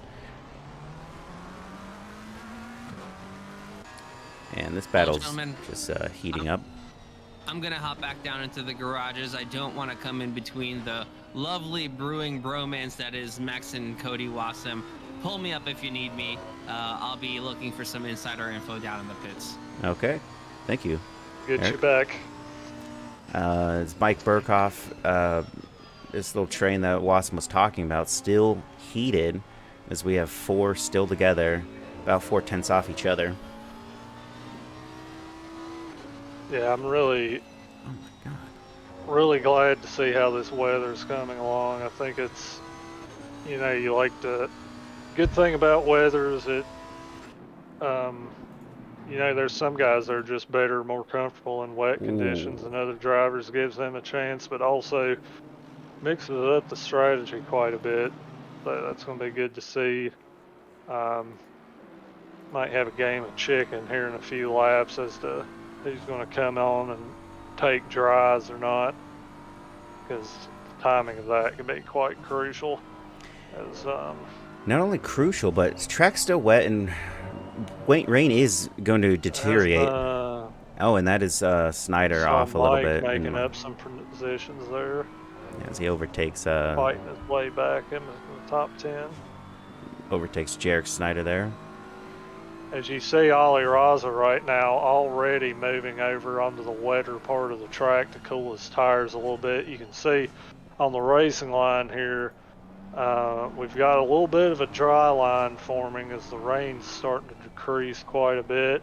And this battle's just heating up. I'm going to hop back down into the garages. I don't want to come in between the lovely brewing bromance that is Max and Cody Wassum. Pull me up if you need me. I'll be looking for some insider info down in the pits. Okay. Thank you. Get you back. It's Mike Burkhoff. This little train that Wassum was talking about still heated, as we have four still together, about 4/10 off each other. Yeah, I'm really glad to see how this weather's coming along. I think it's, you know, good thing about weather is it, you know, there's some guys that are just better, more comfortable in wet conditions than other drivers, gives them a chance, but also mixes up the strategy quite a bit. So that's going to be good to see. Might have a game of chicken here in a few laps as to who's going to come on and take dries or not, because the timing of that can be quite crucial. As not only crucial, but track's still wet and rain is going to deteriorate. Oh, and that is Snyder off a little bit. Making up some positions there. As he overtakes... fighting his way back in the top 10. Overtakes Jarek Snyder there. As you see Ali Raza right now already moving over onto the wetter part of the track to cool his tires a little bit. You can see on the racing line here, We've got a little bit of a dry line forming as the rain's starting to decrease quite a bit.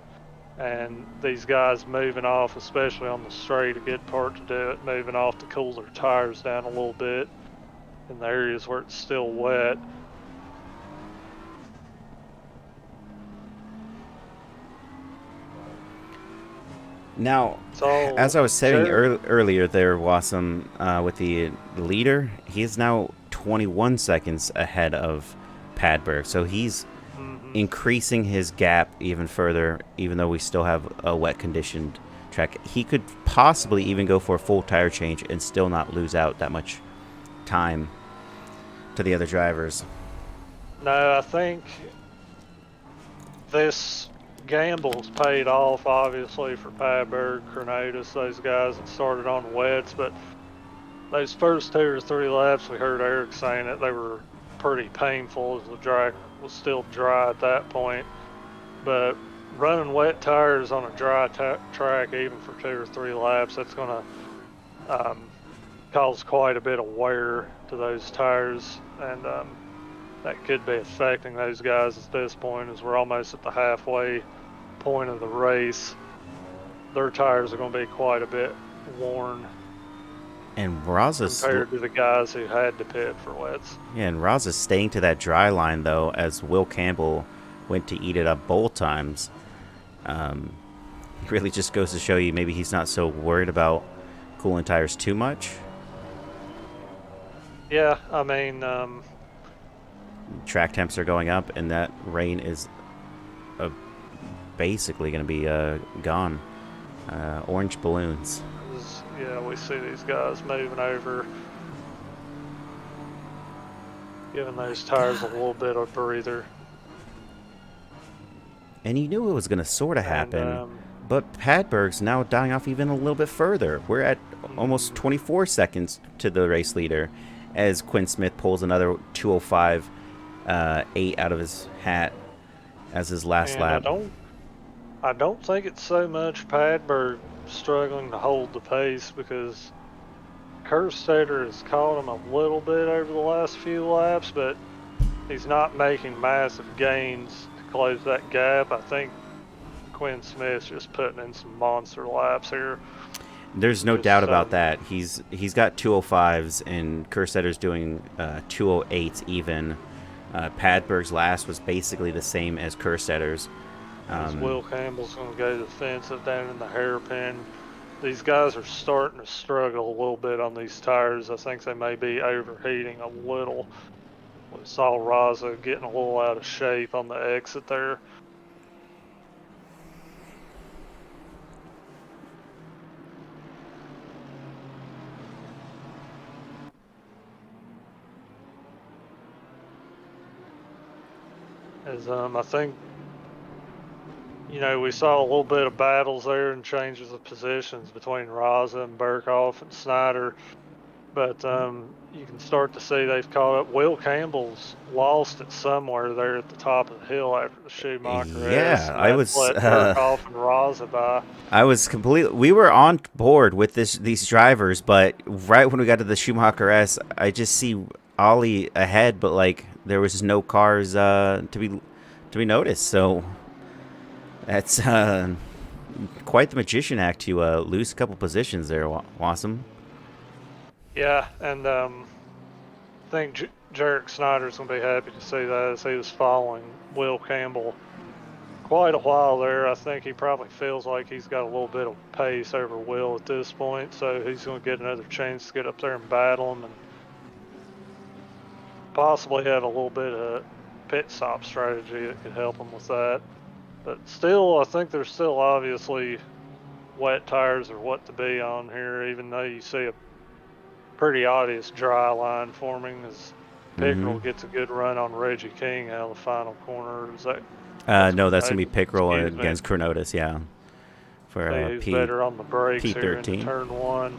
And these guys moving off, especially on the straight, a good part to do it, moving off to cool their tires down a little bit in the areas where it's still wet. Now, So, as I was saying Jared, earlier there, Wassum, with the leader, he is now 21 seconds ahead of Padberg. So he's increasing his gap even further, even though we still have a wet conditioned track. He could possibly even go for a full tire change and still not lose out that much time to the other drivers. no, I think this gamble's paid off, obviously, for Padberg, Cornatus, those guys that started on wets, but those first 2 or 3 laps, we heard Eric saying that they were pretty painful as the track was still dry at that point. But running wet tires on a dry track, even for 2 or 3 laps, that's going to cause quite a bit of wear to those tires, and that could be affecting those guys at this point, as we're almost at the halfway point of the race. Their tires are going to be quite a bit worn. And Raza's compared to the guys who had to pit for wets. Yeah, and Raza's staying to that dry line though, as Will Campbell went to eat it up both times. It really just goes to show you maybe he's not so worried about cooling tires too much. Yeah, I mean, Track temps are going up, and that rain is basically going to be gone. Orange balloons. Yeah, we see these guys moving over, giving those tires a little bit of breather. And you knew it was going to sort of happen, but Padberg's now dying off even a little bit further. We're at almost 24 seconds to the race leader, as Quinn Smith pulls another 2:05.8 out of his hat as his last lap. I don't think it's so much Padberg struggling to hold the pace, because Kerstetter has caught him a little bit over the last few laps, but he's not making massive gains to close that gap. I think Quinn Smith's just putting in some monster laps here. There's no doubt about that. He's got 2:05s, and Kerstetter's doing 2:08s even. Padberg's last was basically the same as Kerstetter's. Will Campbell's going to go defensive down in the hairpin. These guys are starting to struggle a little bit on these tires. I think they may be overheating a little. We saw Raza getting a little out of shape on the exit there. As I think, you know, we saw a little bit of battles there and changes of positions between Raza and Burkhoff and Snyder. But you can start to see they've caught up. Will Campbell's lost it somewhere there at the top of the hill after the Schumacher. Yeah, I was let Burkhoff and Raza by. I was completely. We were on board with these drivers, but right when we got to the Schumacher S, I just see Ollie ahead, but like there was no cars to be noticed. So that's quite the magician act to lose a couple positions there, Wassum. Yeah, and I think Jarek Snyder's going to be happy to see that, as he was following Will Campbell quite a while there. I think he probably feels like he's got a little bit of pace over Will at this point, so he's going to get another chance to get up there and battle him, and possibly have a little bit of pit stop strategy that could help him with that. But still, I think there's still obviously wet tires are what to be on here, even though you see a pretty obvious dry line forming as Pickerel gets a good run on Reggie King out of the final corner. Is that? No, that's gonna be Pickerel against Kronotis, yeah. For who's better on the brakes P13. here into turn 1.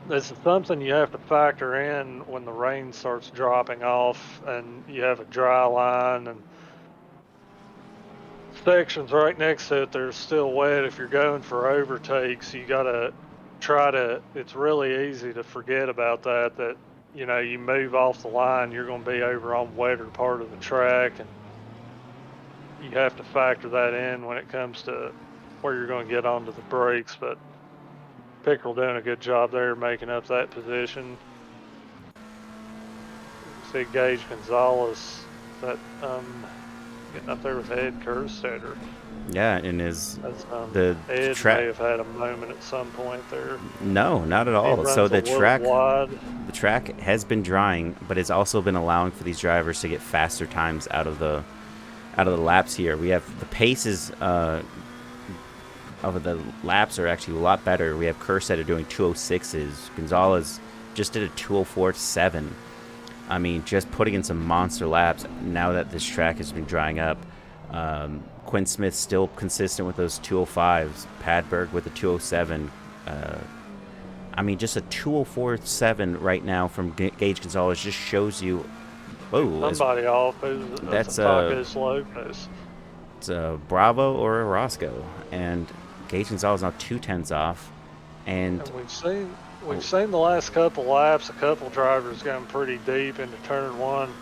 This is something you have to factor in when the rain starts dropping off and you have a dry line and sections right next to it that are still wet. If you're going for overtakes, you gotta try to. It's really easy to forget about that you know, you move off the line, you're going to be over on wetter part of the track, and you have to factor that in when it comes to where you're going to get onto the brakes. But Pickerel doing a good job there making up that position. You see Gage Gonzalez that getting up there with Ed Kerstetter. Yeah, and is Ed track may have had a moment at some point there. No, not at He all. runs So a little wide. the track has been drying, but it's also been allowing for these drivers to get faster times out of the laps here. We have the paces of the laps are actually a lot better. We have Kerstetter doing 206s. Gonzalez just did a 204.7. I mean, just putting in some monster laps now that this track has been drying up. Quinn Smith still consistent with those 205s. Padberg with a 207. I mean, just a 204.7 right now from Gage Gonzalez just shows you. Whoa, somebody off. That's Lopez. It's Bravo or Orozco, and Gage Gonzalez now 2/10 off, and we've seen the last couple laps. A couple drivers going pretty deep into turn one.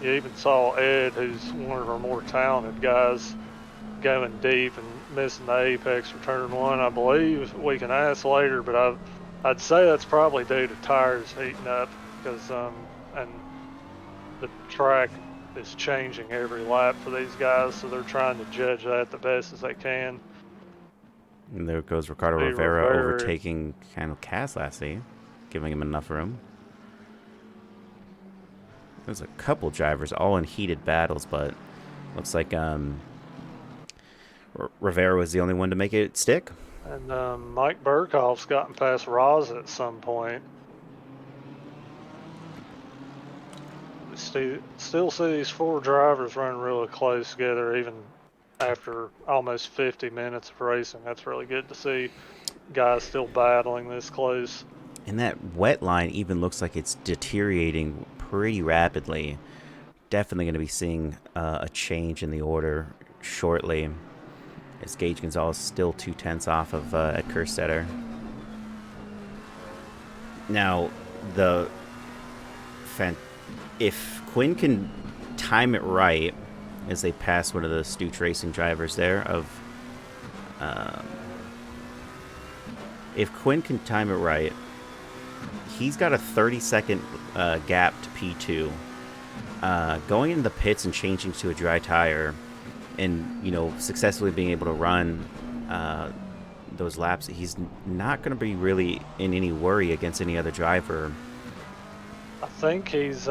You even saw Ed, who's one of our more talented guys, going deep and missing the apex for turn one. I believe we can ask later, but I'd say that's probably due to tires heating up, because and the track is changing every lap for these guys, so they're trying to judge that the best as they can. And there goes Ricardo Rivera overtaking Kendall Caslassi, giving him enough room. There's a couple drivers all in heated battles, but looks like Rivera was the only one to make it stick. And Mike Burkhoff's gotten past Roz at some point. Still see these four drivers running really close together, even after almost 50 minutes of racing. That's really good to see guys still battling this close. And that wet line even looks like it's deteriorating pretty rapidly. Definitely going to be seeing a change in the order shortly, as Gage Gonzalez still 2/10 off of Ed Kerstetter. Now, if Quinn can time it right as they pass one of the Stooch Racing drivers there, if Quinn can time it right, he's got a 30-second gap to P2. Going into the pits and changing to a dry tire, and successfully being able to run those laps, he's not going to be really in any worry against any other driver. I think he's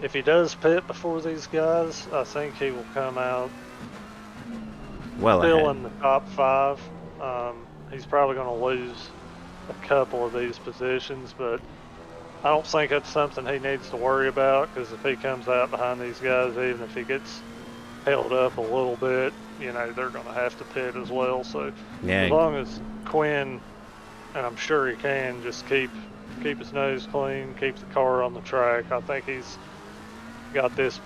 if he does pit before these guys, I think he will come out well still ahead in the top 5. He's probably going to lose a couple of these positions, but I don't think it's something he needs to worry about, because if he comes out behind these guys, even if he gets held up a little bit, they're going to have to pit as well. So as long as Quinn, and I'm sure he can, just keep his nose clean, keep the car on the track, I think he's got this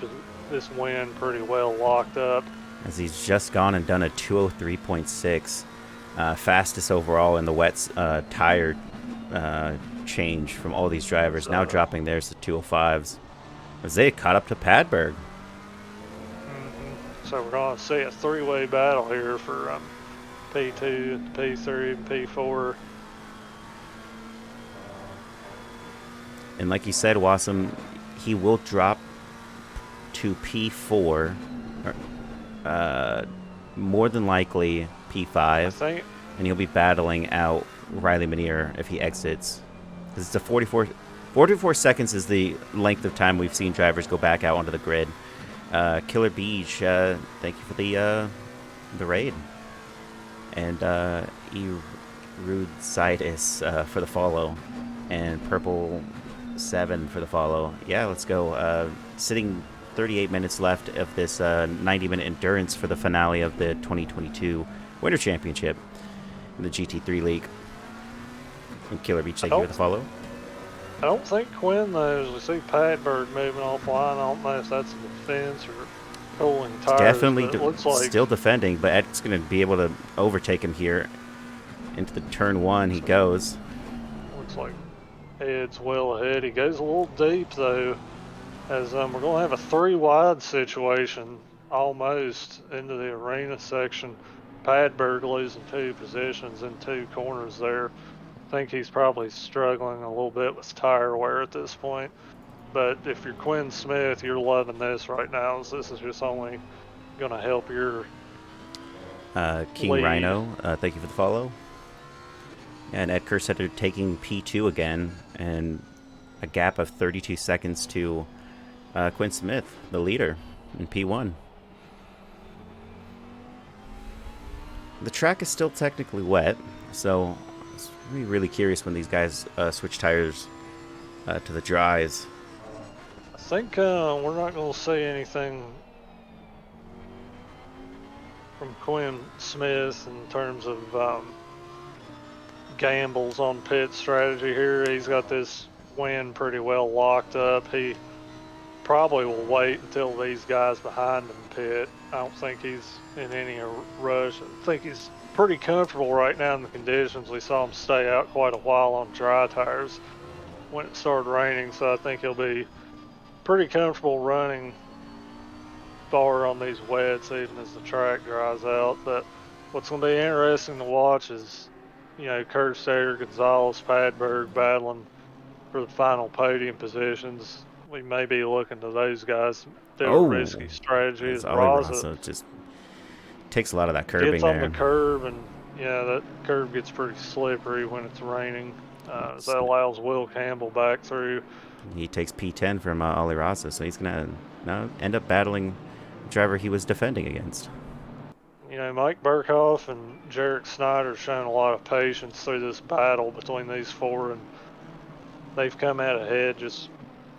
win pretty well locked up. As he's just gone and done a 203.6, fastest overall in the wet tire change from all these drivers. Now dropping theirs to 205s. As they caught up to Padberg. So we're going to see a three-way battle here for P2, P3, and P4. And like you said, Wassum, he will drop to P4, more than likely P5, and he'll be battling out Riley Manier if he exits. Because it's a 44 seconds is the length of time we've seen drivers go back out onto the grid. Killer Beach, thank you for the raid. And Erudsitis for the follow. And Purple 7 for the follow. Yeah, let's go. Sitting 38 minutes left of this 90-minute endurance for the finale of the 2022 Winter Championship in the GT3 League. And Killer Beach, thank you for the follow. I don't think Quinn, though, as we see Padberg moving offline. I don't know if that's a defense or pulling tires. Definitely still defending, but Ed's going to be able to overtake him here. Into the turn one he goes. Looks like heads well ahead. He goes a little deep though, as we're going to have a 3 wide situation almost into the arena section. Padberg losing 2 positions in 2 corners there. I think he's probably struggling a little bit with tire wear at this point. But if you're Quinn Smith, you're loving this right now. This is just only going to help your King lead. Rhino, thank you for the follow. And Ed Kersetter taking P2 again, and a gap of 32 seconds to Quinn Smith, the leader, in P1. The track is still technically wet, so it's really curious when these guys switch tires to the dries. I think we're not going to see anything from Quinn Smith in terms of gambles on pit strategy here. He's got this win pretty well locked up. He probably will wait until these guys behind him pit. I don't think he's in any rush. I think he's pretty comfortable right now in the conditions. We saw him stay out quite a while on dry tires when it started raining, so I think he'll be pretty comfortable running far on these wets even as the track dries out. But what's going to be interesting to watch is, you know, Kerstetter, Gonzalez, Padberg battling for the final podium positions. We may be looking to those guys do a risky strategy as Raza just takes a lot of that curbing gets on there. the curb, and yeah, that curb gets pretty slippery when it's raining. So that allows Will Campbell back through. He takes P10 from Ali Raza, so he's going to now end up battling the driver he was defending against. You know, Mike Burkhoff and Jarek Snyder shown a lot of patience through this battle between these 4, and they've come out ahead just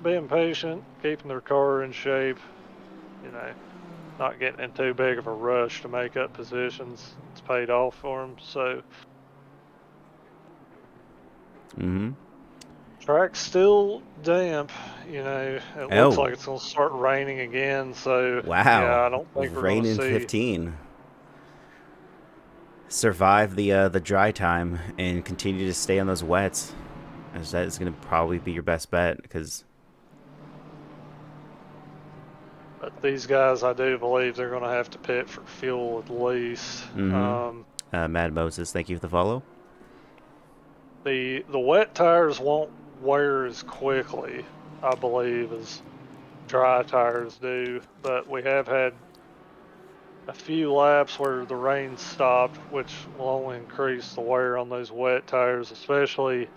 being patient, keeping their car in shape, you know, not getting in too big of a rush to make up positions. It's paid off for them. So, track's still damp. You know, it looks like it's going to start raining again. So, yeah, I don't think we're going to see 15. Survive the dry time and continue to stay on those wets, as that is going to probably be your best bet. Because, but these guys, I do believe they're going to have to pit for fuel at least. Mad Moses, thank you for the follow. The wet tires won't wear as quickly, I believe, as dry tires do, but we have had a few laps where the rain stopped, which will only increase the wear on those wet tires, especially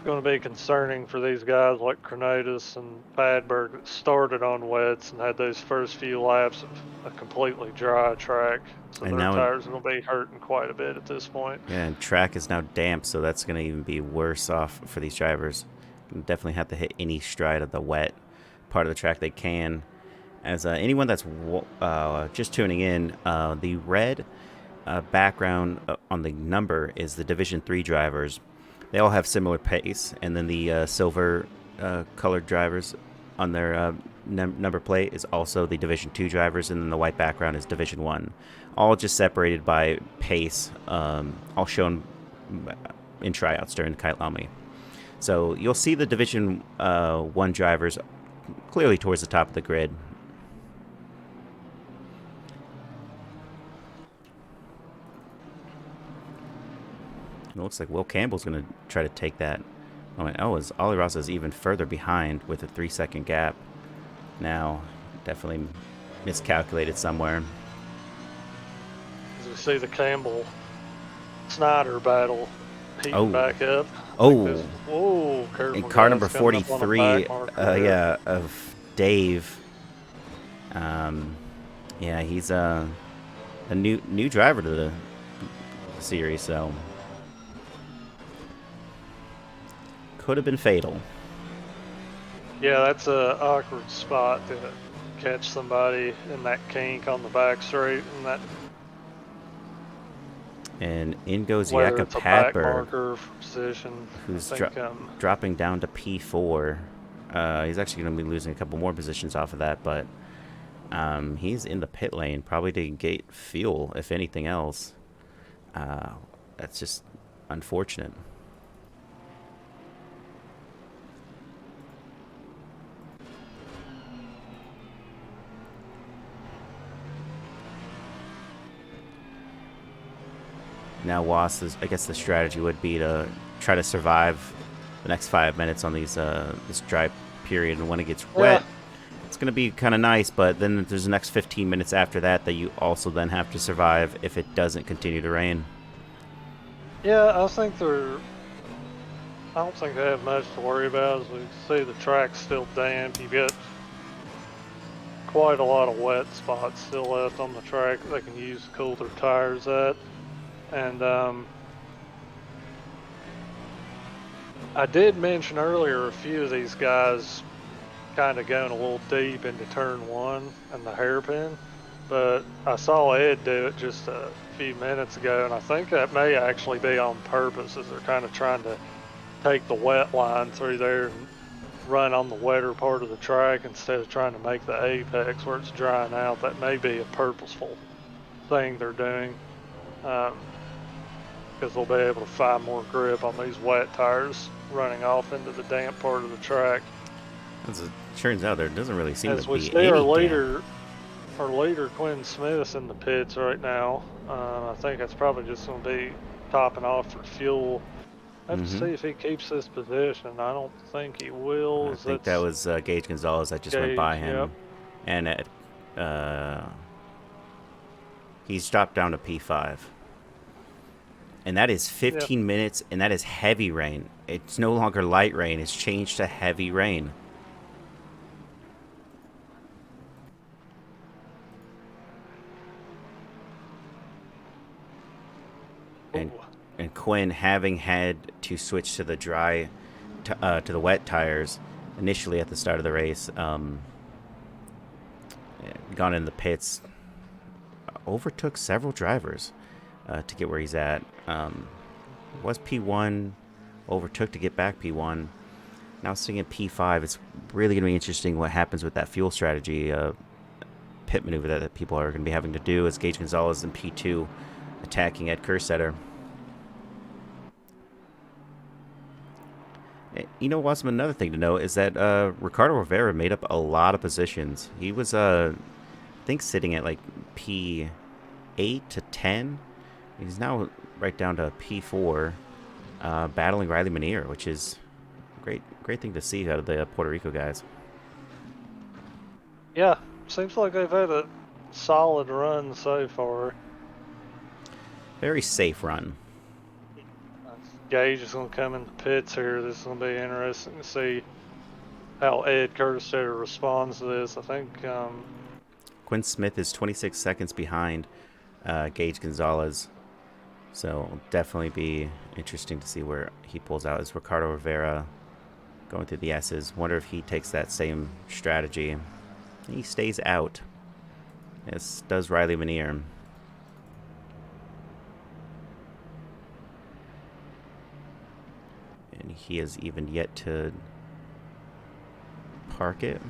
going to be concerning for these guys like Cronotis and Padberg that started on wets and had those first few laps of a completely dry track. So And their now tires are going to be hurting quite a bit at this point. Yeah, and track is now damp, so that's going to even be worse off for these drivers. You definitely have to hit any stride of the wet part of the track they can. As anyone that's just tuning in, the red background on the number is the Division 3 drivers. They all have similar pace, and then the silver colored drivers on their number plate is also the Division 2 drivers, and then the white background is Division 1. All just separated by pace, all shown in tryouts during the Kite Lamy. So you'll see the Division 1 drivers clearly towards the top of the grid. It looks like Will Campbell's going to try to take that. As Ali Raza is even further behind with a 3-second gap. Now, definitely miscalculated somewhere. As we see the Campbell-Snyder battle heating back up. Whoa, in car number 43, of Dave. He's a new driver to the series, so could have been fatal. Yeah, that's a awkward spot to catch somebody in that kink on the back straight, and that. And in goes Jakob Padberg, who's dropping down to P4. He's actually going to be losing a couple more positions off of that, but he's in the pit lane, probably to gate fuel, if anything else. That's just unfortunate. Now, I guess the strategy would be to try to survive the next 5 minutes on this dry period, and when it gets wet, Yeah, it's going to be kind of nice, but then there's the next 15 minutes after that you also then have to survive if it doesn't continue to rain. yeah, I don't think they have much to worry about. As we see, the track's still damp. You've got quite a lot of wet spots still left on the track that they can use to cool their tires at. And I did mention earlier a few of these guys kind of going a little deep into turn one and the hairpin, but I saw Ed do it just a few minutes ago, and I think that may actually be on purpose, as they're kind of trying to take the wet line through there and run on the wetter part of the track instead of trying to make the apex where it's drying out. That may be a purposeful thing they're doing, because they'll be able to find more grip on these wet tires running off into the damp part of the track. As it turns out, there doesn't really seem As to we be see any damp. our leader Quinn Smith's in the pits right now. I think that's probably just going to be topping off for fuel. I have to Mm-hmm. see if he keeps this position. I don't think he will. I As think that that's was Gage Gonzalez that just went by Gage. Yep. him, and he's dropped down to P5. And that is Yep. 15 minutes, and that is heavy rain. It's no longer light rain. It's changed to heavy rain. And Ooh. and Quinn, having had to switch to the to the wet tires initially at the start of the race, gone in the pits, overtook several drivers to get where he's at. Was P1, overtook to get back P1. Now sitting at P5, it's really going to be interesting what happens with that fuel strategy pit maneuver that people are going to be having to do as Gage Gonzalez in P2 attacking Ed Kerstetter. You know, Wassum, another thing to note is that Ricardo Rivera made up a lot of positions. He was, I think, sitting at like P8 to 10. He's now right down to P4, battling Riley Manier, which is great thing to see out of the Puerto Rico guys. Yeah. Seems like they've had a solid run so far. Very safe run. Gage is going to come in the pits here. This is going to be interesting to see how Ed Kerstetter responds to this. I think Quinn Smith is 26 seconds behind Gage Gonzalez. So it'll definitely be interesting to see where he pulls out. Is Ricardo Rivera going through the S's? Wonder if he takes that same strategy. He stays out. As does Riley Manier. And he has even yet to park it.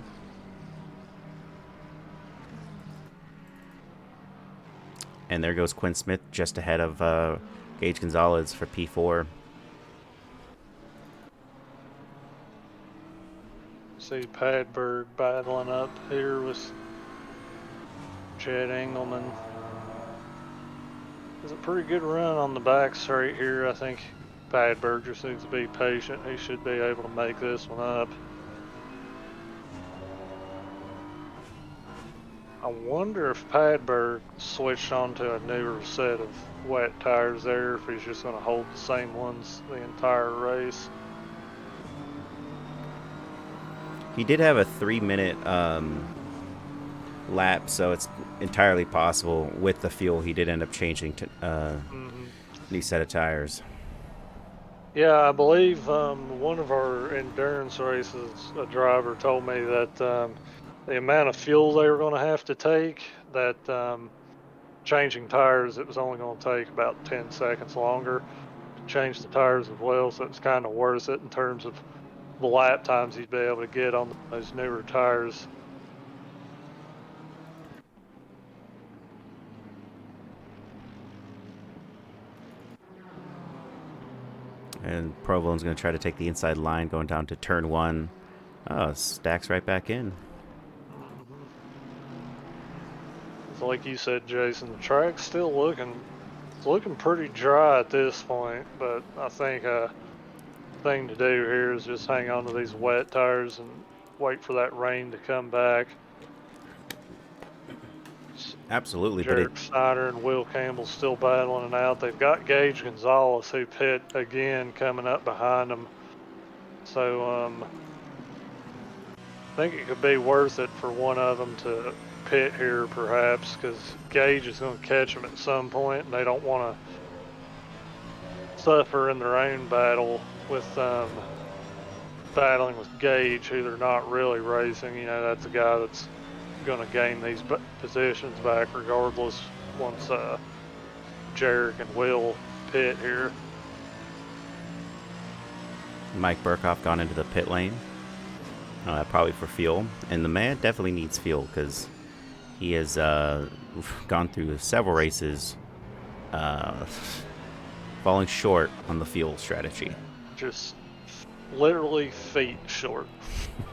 And there goes Quinn Smith just ahead of Gage Gonzalez for P4. see Padberg battling up here with Chad Engelman. It's a pretty good run on the back straight here. I think Padberg just needs to be patient. He should be able to make this one up. I wonder if Padberg switched onto a newer set of wet tires there, if he's just going to hold the same ones the entire race. He did have a 3-minute lap, so it's entirely possible with the fuel he did end up changing to new set of tires. Yeah, I believe one of our endurance races, a driver told me that the amount of fuel they were going to have to take, that changing tires, it was only going to take about 10 seconds longer to change the tires as well. So it's kind of worth it in terms of the lap times he'd be able to get on those newer tires. And Provolone's going to try to take the inside line going down to turn 1. Oh, stacks right back in. So like you said, Jason, the track's still looking It's looking pretty dry at this point, but I think thing to do here is just hang on to these wet tires and wait for that rain to come back. Absolutely, but Jarek Snyder and Will Campbell still battling it out. They've got Gage Gonzalez who pit again coming up behind them. So I think it could be worth it for one of them to pit here perhaps, because Gage is going to catch them at some point and they don't want to suffer in their own battle with battling with Gage, who they're not really racing. You know, that's a guy that's going to gain these positions back regardless once Jarek and Will pit here. Mike Burkhoff gone into the pit lane. Probably for fuel. And the man definitely needs fuel because he has gone through several races falling short on the fuel strategy. Just literally feet short.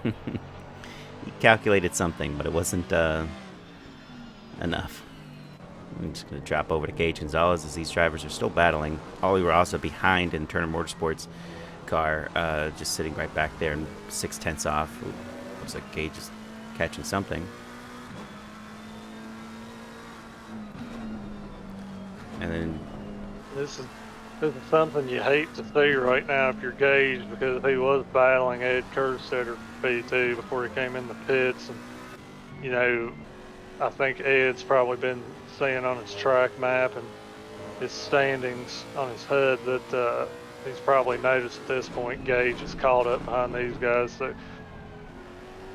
He calculated something, but it wasn't enough. I'm just going to drop over to Gage Gonzalez as these drivers are still battling. Ollie Rossa behind in Turner Motorsports car, just sitting right back there and 6/10 off. Ooh, looks like Gage is catching something. And then This is something you hate to see right now if you're Gage, because he was battling Ed Kerstetter for P2 before he came in the pits. And, you know, I think Ed's probably been seeing on his track map and his standings on his HUD that he's probably noticed at this point Gage is caught up behind these guys. So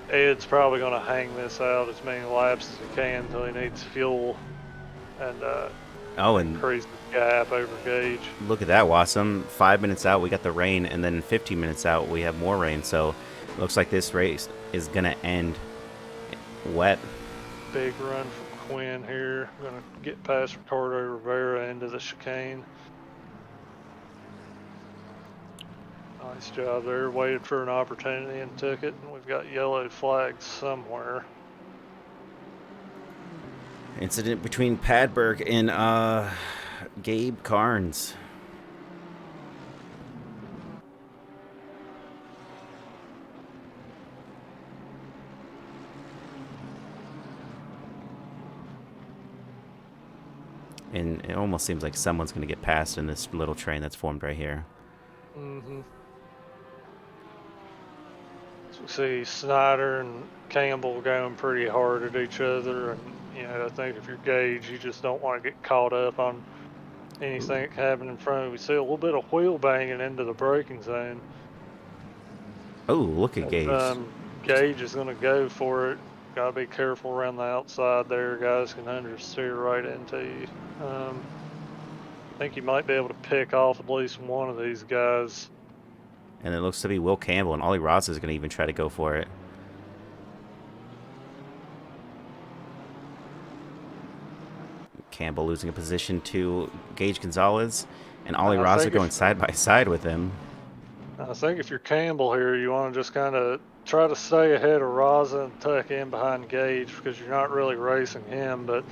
Ed's probably going to hang this out as many laps as he can until he needs fuel and increase the gap over Gage. Look at that, Wassum. 5 minutes out, we got the rain, and then 15 minutes out, we have more rain. So it looks like this race is going to end wet. Big run from Quinn here. Going to get past Ricardo Rivera into the chicane. Nice job there. Waited for an opportunity and took it. And we've got yellow flags somewhere. Incident between Padberg and Gabe Carnes. And it almost seems like someone's going to get passed in this little train that's formed right here. Mm-hmm. So we see Snyder and Campbell going pretty hard at each other. And, you know, I think if you're Gage, you just don't want to get caught up on anything happening in front of you. We see a little bit of wheel banging into the braking zone. Oh, look at Gage. Gage is going to go for it. Got to be careful around the outside there. Guys can understeer right into you. I think you might be able to pick off at least one of these guys. And it looks to be Will Campbell, and Ollie Ross is going to even try to go for it. Campbell losing a position to Gage Gonzalez, and Ollie Ross going side by side with him. I think if you're Campbell here, you want to just kind of try to stay ahead of Raza and tuck in behind Gage, because you're not really racing him, but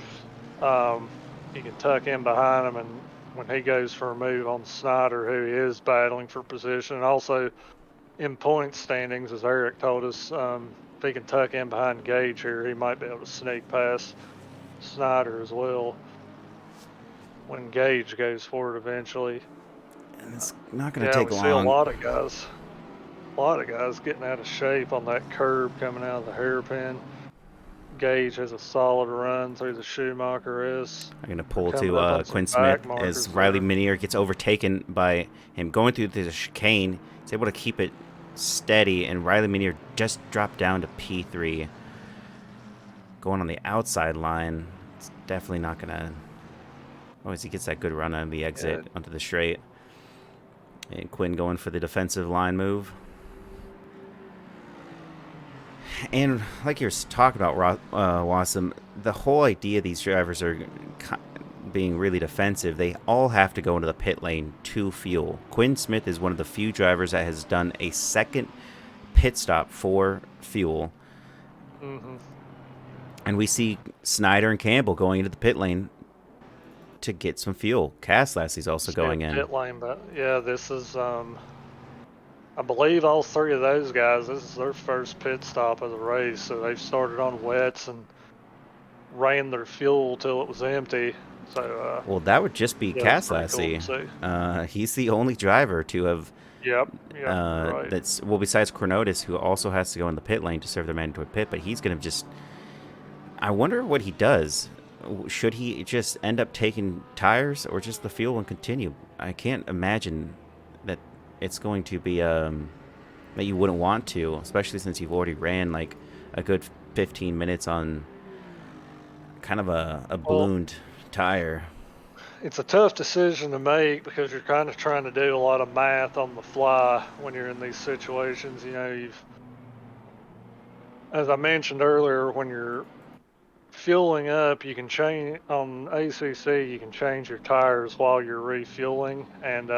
you can tuck in behind him, and when he goes for a move on Snyder, who he is battling for position, and also in point standings, as Eric told us, if he can tuck in behind Gage here, he might be able to sneak past Snyder as well when Gage goes for it eventually. And it's not going to take long. See a lot of guys getting out of shape on that curb coming out of the hairpin. Gage has a solid run through the Schumacher S. I'm going to pull to Quinn Smith as Riley Minier gets overtaken by him going through the chicane. He's able to keep it steady, and Riley Minier just dropped down to P3. Going on the outside line. It's definitely not going to... Oh, as he gets that good run on the exit onto the straight. And Quinn going for the defensive line move. And like you're talking about, Wassum, the whole idea these drivers are being really defensive. They all have to go into the pit lane to fuel. Quinn Smith is one of the few drivers that has done a second pit stop for fuel. Mm-hmm. And we see Snyder and Campbell going into the pit lane to get some fuel. Cass Lassie's also going in. Pit lane, but yeah, this is I believe all three of those guys, this is their first pit stop of the race, so they've started on wets and ran their fuel till it was empty. So well, that would just be yeah, Cass cool Lassie. to He's the only driver to have. Yep, right. That's well, besides Chronotis, who also has to go in the pit lane to serve their mandatory pit, but he's going to just. I wonder what he does. Should he just end up taking tires or just the fuel and continue? I can't imagine that it's going to be that you wouldn't want to, especially since you've already ran like a good 15 minutes on kind of a ballooned tire. It's a tough decision to make because you're kind of trying to do a lot of math on the fly when you're in these situations. You know, as I mentioned earlier, when you're fueling up, you can change on ACC. You can change your tires while you're refueling, and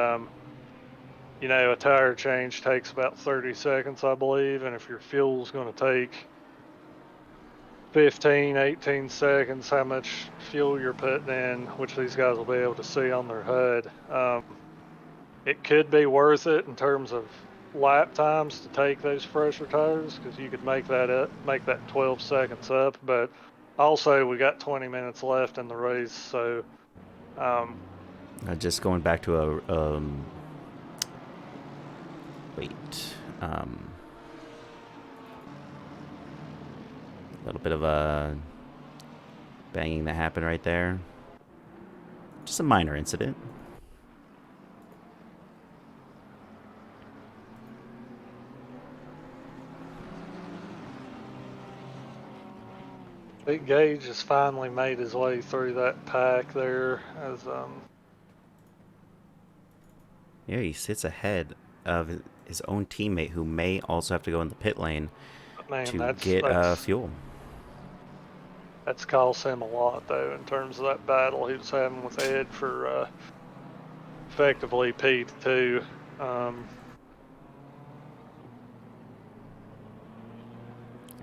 you know, a tire change takes about 30 seconds, I believe, and if your fuel's going to take 15, 18 seconds, how much fuel you're putting in, which these guys will be able to see on their HUD. It could be worth it in terms of lap times to take those fresher tires because you could make that 12 seconds up, but also we got 20 minutes left in the race, so Just going back to a little bit of a banging that happened right there. Just a minor incident. Big Gage has finally made his way through that pack there as yeah, he sits ahead of his own teammate who may also have to go in the pit lane to get fuel. That's cost him a lot though in terms of that battle he was having with Ed for effectively P2.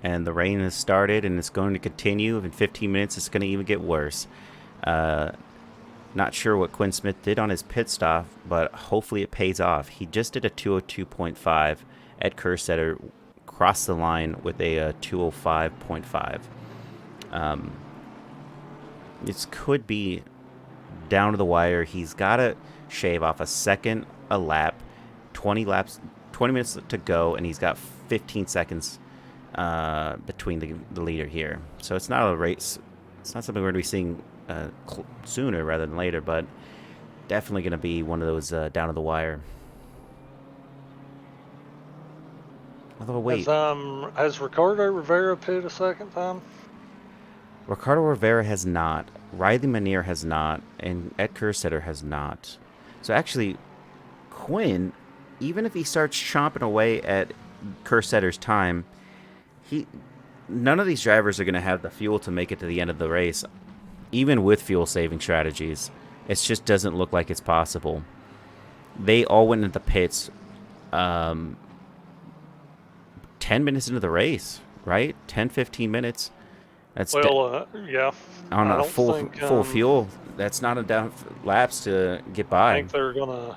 And the rain has started, and it's going to continue. In 15 minutes, it's going to even get worse. Not sure what Quinn Smith did on his pit stop, but hopefully it pays off. He just did a 202.5. Ed Kerstetter crossed the line with a 205.5. This could be down to the wire. He's got to shave off a second a lap, 20 minutes to go, and he's got 15 seconds between the leader here. So it's not a race. It's not something we're going to be seeing sooner rather than later, but definitely going to be one of those down to the wire. Although, wait. Has Ricardo Rivera pitted a second time? Ricardo Rivera has not. Riley Manier has not. And Ed Kerstetter has not. So actually, Quinn, even if he starts chomping away at Kerstetter's time, none of these drivers are going to have the fuel to make it to the end of the race, even with fuel-saving strategies. It just doesn't look like it's possible. They all went into the pits 10 minutes into the race, right? 10, 15 minutes. That's yeah. On a full fuel, that's not enough laps to get by. I think they're going to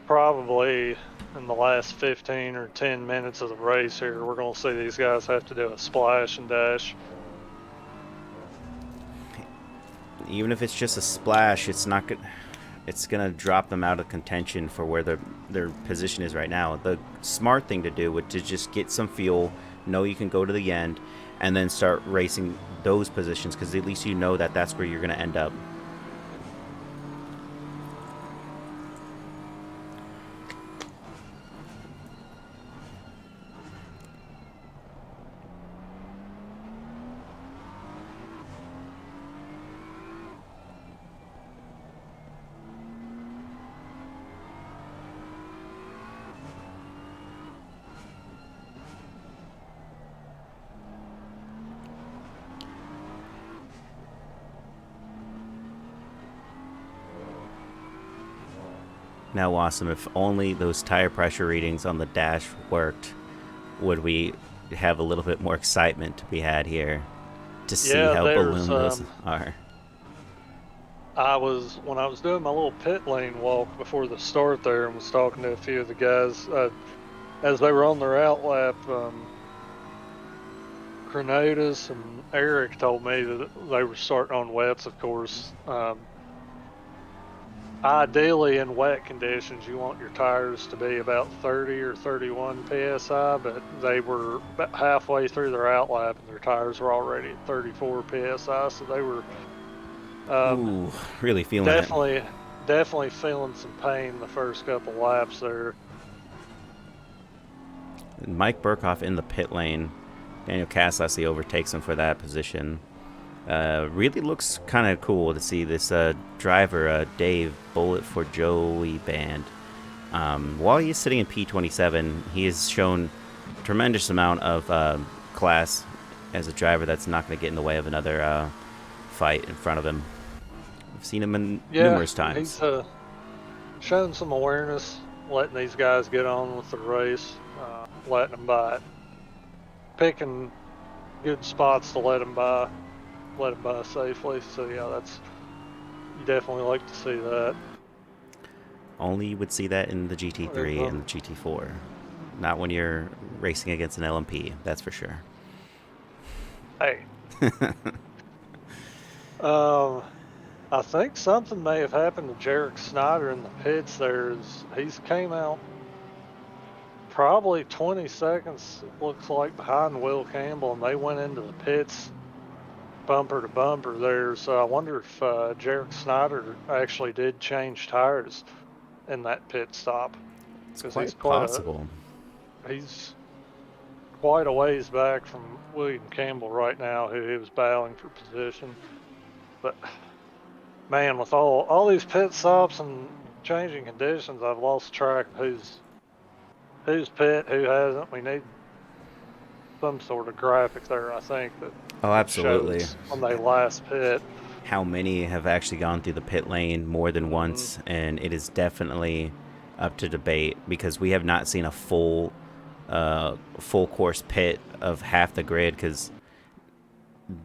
probably, in the last 15 or 10 minutes of the race here, we're going to see these guys have to do a splash and dash. Even if it's just a splash, it's not good. It's going to drop them out of contention for where their position is right now. The smart thing to do would to just get some fuel, know you can go to the end, and then start racing those positions, because at least you know that that's where you're going to end up. Now, Wassum, if only those tire pressure readings on the dash worked, would we have a little bit more excitement to be had here to see how ballooned those are? when I was doing my little pit lane walk before the start there and was talking to a few of the guys, as they were on their out lap, Granadas and Eric told me that they were starting on wets, of course. Ideally, in wet conditions, you want your tires to be about 30 or 31 psi, but they were about halfway through their out lap and their tires were already at 34 psi, so they were Ooh, really feeling it. definitely feeling some pain the first couple laps there. Mike Burkhoff in the pit lane. Daniel Caslessy overtakes him for that position. Really looks kind of cool to see this driver, Dave, bullet for Joey Band. While he's sitting in P27, he has shown a tremendous amount of class as a driver that's not going to get in the way of another fight in front of him. I've seen him numerous times. He's shown some awareness, letting these guys get on with the race, letting them by, picking good spots to let them by safely. So yeah, you definitely like to see that. Only you would see that in the GT3 and the GT4, not when you're racing against an LMP. That's for sure. Hey. I think something may have happened to Jarek Snyder in the pits there. He's came out probably 20 seconds, it looks like, behind Will Campbell, and they went into the pits bumper to bumper there. So I wonder if Jarek Snyder actually did change tires in that pit stop. It's quite possible. He's quite a ways back from William Campbell right now, who he was battling for position. But man, with all these pit stops and changing conditions, I've lost track of who's pit, who hasn't. We need some sort of graphic there, I think, that absolutely shows when they last pit. How many have actually gone through the pit lane more than once, and it is definitely up to debate because we have not seen a full course pit of half the grid because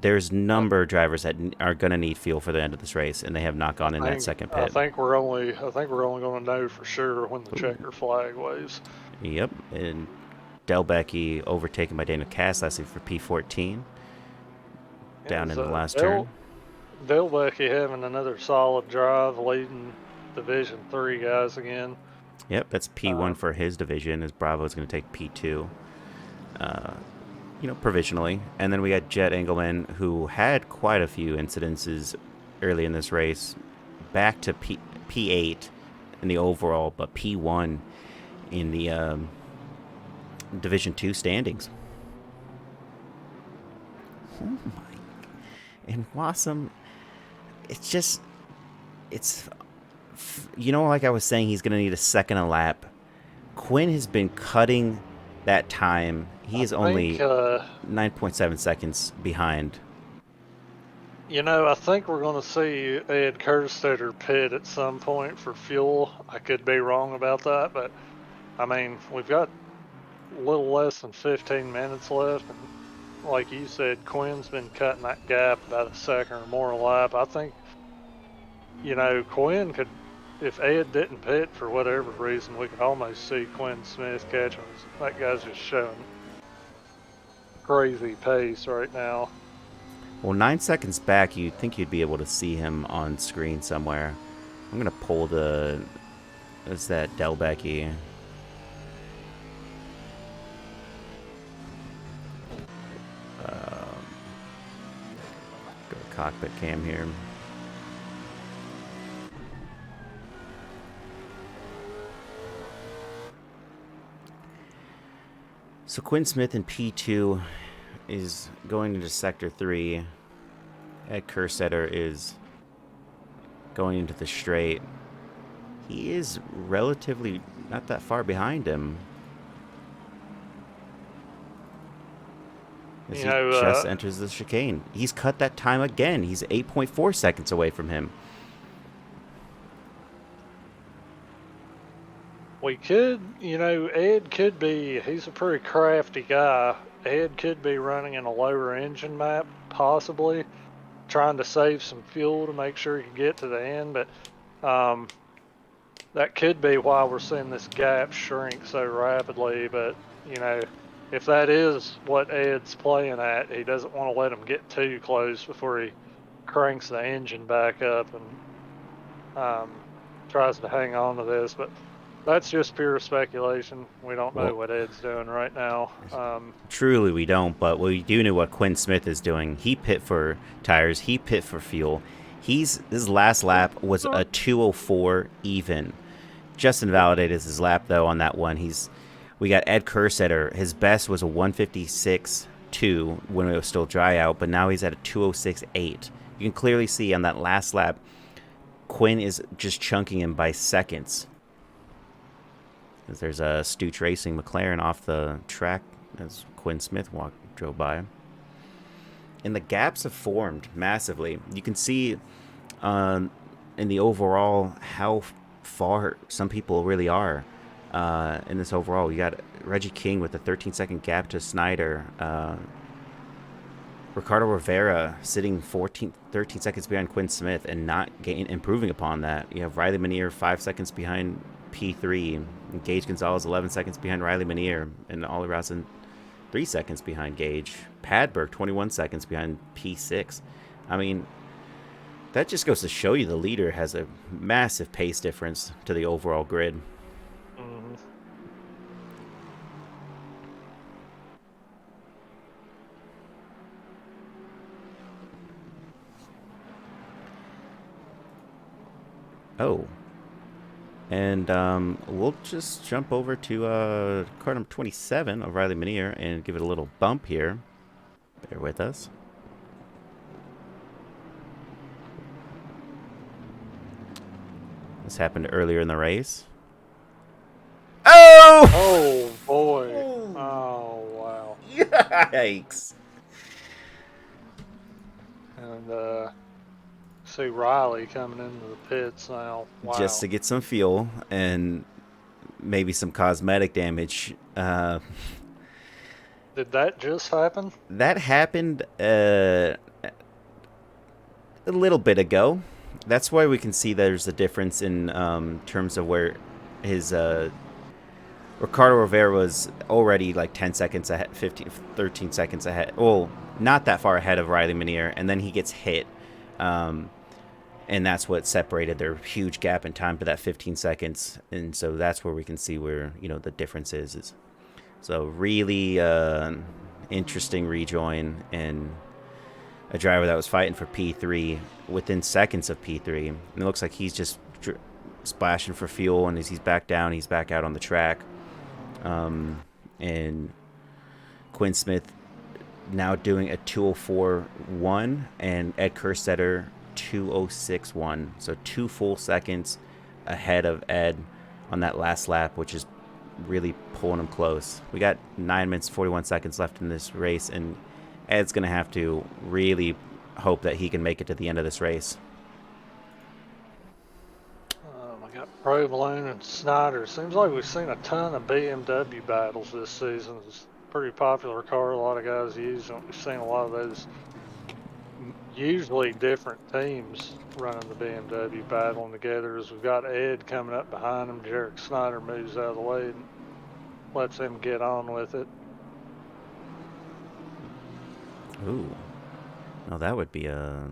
there's number of drivers that are going to need fuel for the end of this race, and they have not gone in that second pit. I think we're only going to know for sure when the checker flag waves. Yep, and Delbecki overtaken by Daniel Caslessy for P14 down in the last turn. Delbecki having another solid drive, leading Division 3 guys again. Yep, that's P1 for his division, as Bravo's going to take P2. Provisionally. And then we got Jet Engelman, who had quite a few incidences early in this race, back to P8 in the overall, but P1 in the Division 2 standings. Oh my. And Wassum, like I was saying, he's going to need a second a lap. Quinn has been cutting that time. He is only 9.7 seconds behind. I think we're going to see Ed Kerstetter pit at some point for fuel. I could be wrong about that, but I mean, we've got a little less than 15 minutes left, and like you said, Quinn's been cutting that gap about a second or more a lap. I think, Quinn could, if Ed didn't pit for whatever reason, we could almost see Quinn Smith catch him. That guy's just showing crazy pace right now. Well, 9 seconds back, you'd think you'd be able to see him on screen somewhere. I'm going to pull is that Delbecki? Go to cockpit cam here. So Quinn Smith in P2 is going into Sector 3. Ed Kerstetter is going into the straight. He is relatively not that far behind him. As he just enters the chicane. He's cut that time again. He's 8.4 seconds away from him. We could, Ed could be, he's a pretty crafty guy. Ed could be running in a lower engine map, possibly, trying to save some fuel to make sure he can get to the end, but that could be why we're seeing this gap shrink so rapidly. But, you know, if that is what Ed's playing at, he doesn't want to let him get too close before he cranks the engine back up and tries to hang on to this. But that's just pure speculation. We don't know what Ed's doing right now. Truly, we don't, but we do know what Quinn Smith is doing. He pit for tires. He pit for fuel. His last lap was a 2:04 even. Just invalidated his lap though on that one. We got Ed Kersetter. His best was a 156.2 when it was still dry out, but now he's at a 2:06.8. You can clearly see on that last lap, Quinn is just chunking him by seconds. There's a Stooch Racing McLaren off the track as Quinn Smith drove by. And the gaps have formed massively. You can see in the overall how far some people really are in this overall. You got Reggie King with a 13-second gap to Snyder. Ricardo Rivera sitting 13 seconds behind Quinn Smith and not improving upon that. You have Riley Manier 5 seconds behind P3. Gage Gonzalez 11 seconds behind Riley Manier. And Ollie Rousen 3 seconds behind Gage. Padberg 21 seconds behind P6. I mean, that just goes to show you the leader has a massive pace difference to the overall grid. Mm-hmm. Oh. And we'll just jump over to car number 27 of Riley Manier and give it a little bump here. Bear with us. This happened earlier in the race. Oh! Oh, boy. Oh, wow. Yikes. And see Riley coming into the pits now. Wow. Just to get some fuel and maybe some cosmetic damage. Did that just happen? That happened a little bit ago. That's why we can see there's a difference in terms of where his Ricardo Rivera was already like 10 seconds ahead, 13 seconds ahead. Well, not that far ahead of Riley Manier, and then he gets hit. And that's what separated their huge gap in time to that 15 seconds. And so that's where we can see where, you know, the difference is. So really interesting rejoin, and a driver that was fighting for P3 within seconds of P3. And it looks like he's just splashing for fuel, and as he's back down, he's back out on the track. And Quinn Smith now doing a 2:04.1, and Ed Kerstetter 2:06.1. So 2 full seconds ahead of Ed on that last lap, which is really pulling him close. We got 9 minutes 41 seconds left in this race, and Ed's going to have to really hope that he can make it to the end of this race. We got Provolone and Snyder. Seems like we've seen a ton of BMW battles this season. It's a pretty popular car. A lot of guys use it. We've seen a lot of those, usually different teams running the BMW battling together. As we've got Ed coming up behind him, Jarek Snyder moves out of the way and lets him get on with it. Ooh. No, that would be a...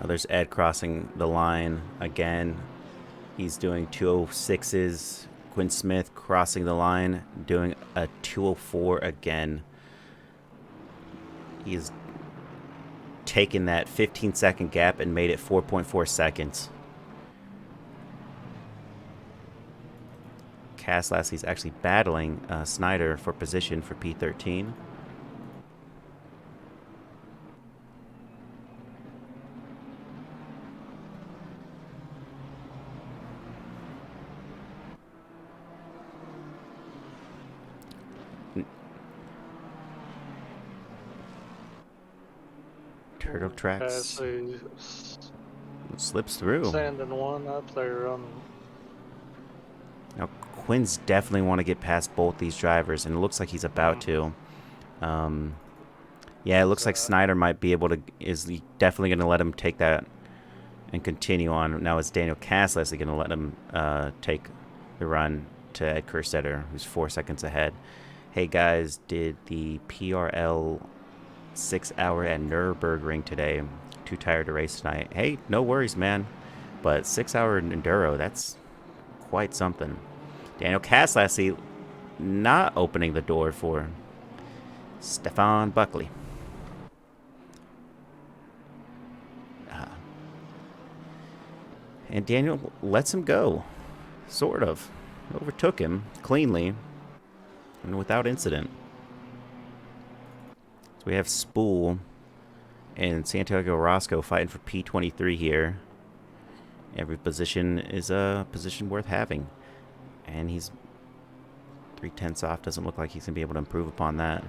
Oh, there's Ed crossing the line again. He's doing 2:06s. Quinn Smith crossing the line, doing a 2:04 again. He's taken that 15-second gap and made it 4.4 seconds. Cass Lashley's actually battling Snyder for position for P13. Turtle Tracks slips through. Sending one up there on. Now, Quinn's definitely want to get past both these drivers, and it looks like he's about to. Yeah, it looks like Snyder might be able to, is definitely going to let him take that and continue on. Now, is Daniel Caslessy going to let him take the run to Ed Kerstetter, who's 4 seconds ahead? Hey, guys, did the PRL 6 hour at Nurburgring today. Too tired to race tonight. Hey, no worries, man. But 6 hour Enduro, that's quite something. Daniel Caslessy not opening the door for Stefan Buckley. And Daniel lets him go. Sort of. Overtook him cleanly and without incident. So we have Spool and Santiago Orozco fighting for P23 here. Every position is a position worth having. And he's 3/10 off. Doesn't look like he's going to be able to improve upon that.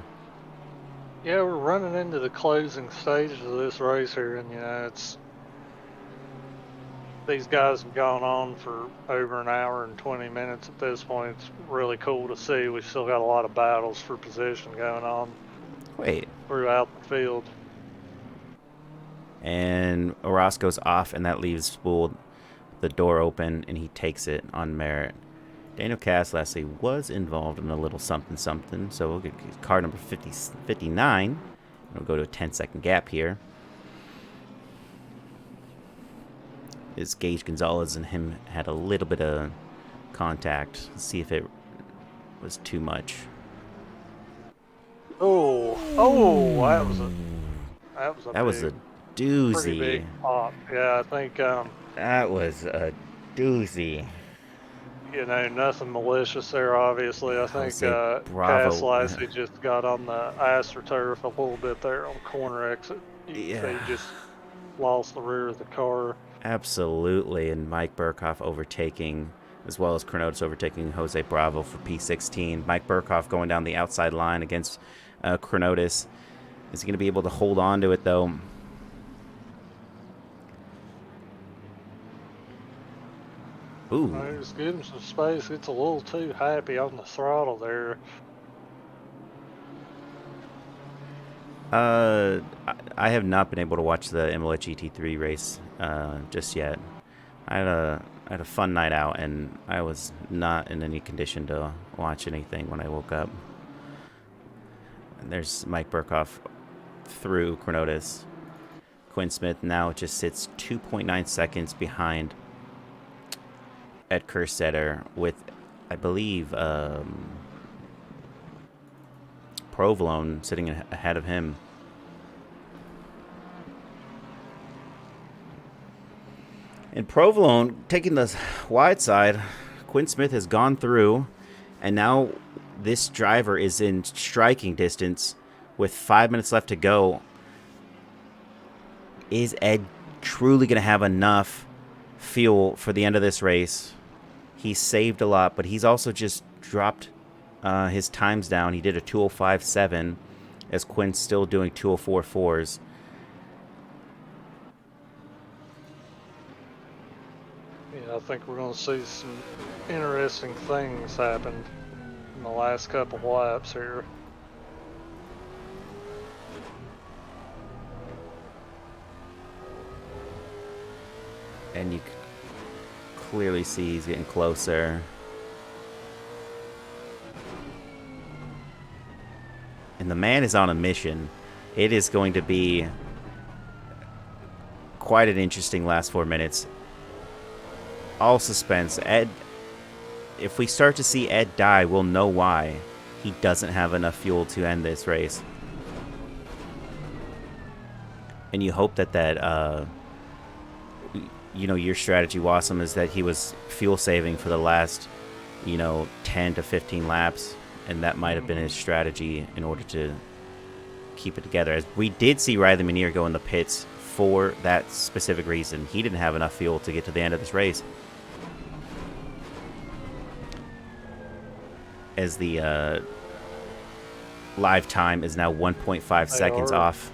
Yeah, we're running into the closing stages of this race here, and it's these guys have gone on for over an hour and 20 minutes at this point. It's really cool to see. We've still got a lot of battles for position going on. Wait. Throughout the field. And Orozco's off, and that leaves Spool the door open, and he takes it on merit. Daniel Caslessy was involved in a little something, so we'll get car number 59. We'll go to a 10-second gap here. Is Gage Gonzalez and him had a little bit of contact. Let's see if it was too much. Oh, that was a doozy. Pretty big pop. Yeah, I think that was a doozy. Nothing malicious there, obviously. I think Caslessy just got on the AstroTurf a little bit there on corner exit. He just lost the rear of the car. Absolutely, and Mike Burkhoff overtaking, as well as Kronotis overtaking Jose Bravo for P16. Mike Burkhoff going down the outside line against Kronotis. Is he going to be able to hold on to it, though? Ooh. Just give him some space. It's a little too happy on the throttle there. I have not been able to watch the Imola GT3 race just yet. I had a fun night out, and I was not in any condition to watch anything when I woke up. And there's Mike Burkhoff through Kronotis. Quinn Smith now just sits 2.9 seconds behind Ed Kerstetter with, I believe, Provolone sitting ahead of him. And Provolone taking the wide side. Quinn Smith has gone through, and now this driver is in striking distance with 5 minutes left to go. Is Ed truly going to have enough fuel for the end of this race? He's saved a lot, but he's also just dropped his times down. He did a 2:05.7 as Quinn's still doing 2:04.4s. Yeah, I think we're going to see some interesting things happen in the last couple laps here. And you clearly see he's getting closer. And the man is on a mission. It is going to be quite an interesting last 4 minutes. All suspense. Ed, if we start to see Ed die, we'll know why. He doesn't have enough fuel to end this race. And you hope that your strategy, Wassum, is that he was fuel saving for the last, 10 to 15 laps, and that might have been his strategy in order to keep it together. As we did see Riley Minier go in the pits for that specific reason. He didn't have enough fuel to get to the end of this race. As the live time is now 1.5 seconds off.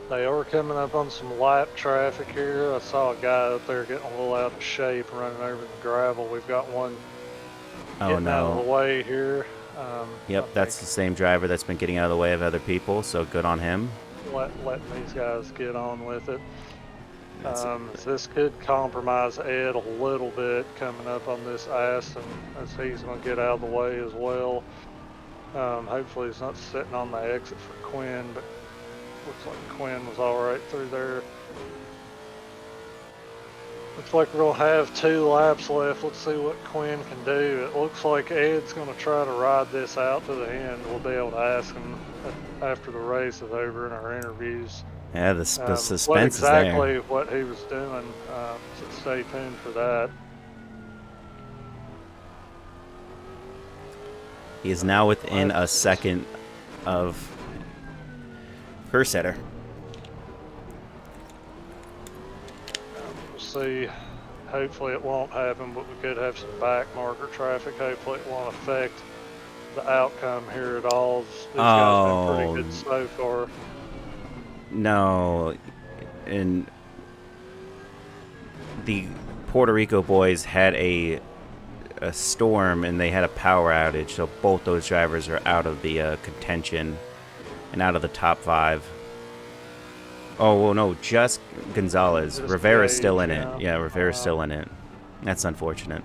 They are coming up on some lap traffic here. I saw a guy up there getting a little out of shape running over the gravel. We've got one getting out of the way here. Yep, that's the same driver that's been getting out of the way of other people, so good on him. Letting these guys get on with it. That's This could compromise Ed a little bit coming up on this ice, and as he's going to get out of the way as well. Hopefully he's not sitting on the exit for Quinn, but looks like Quinn was all right through there. Looks like we're going to have 2 laps left. Let's see what Quinn can do. It looks like Ed's going to try to ride this out to the end. We'll be able to ask him after the race is over in our interviews. yeah, the suspense exactly is there. what he was doing, so stay tuned for that. He is now within a second of first setter. We'll see. Hopefully it won't happen, but we could have some back marker traffic. Hopefully it won't affect the outcome here at all. These guys have been pretty good so far. No, and the Puerto Rico boys had a storm and they had a power outage, so both those drivers are out of the contention and out of the top 5. Oh, well, no, just Gonzalez. Rivera's still in it. Yeah, Rivera's still in it. That's unfortunate.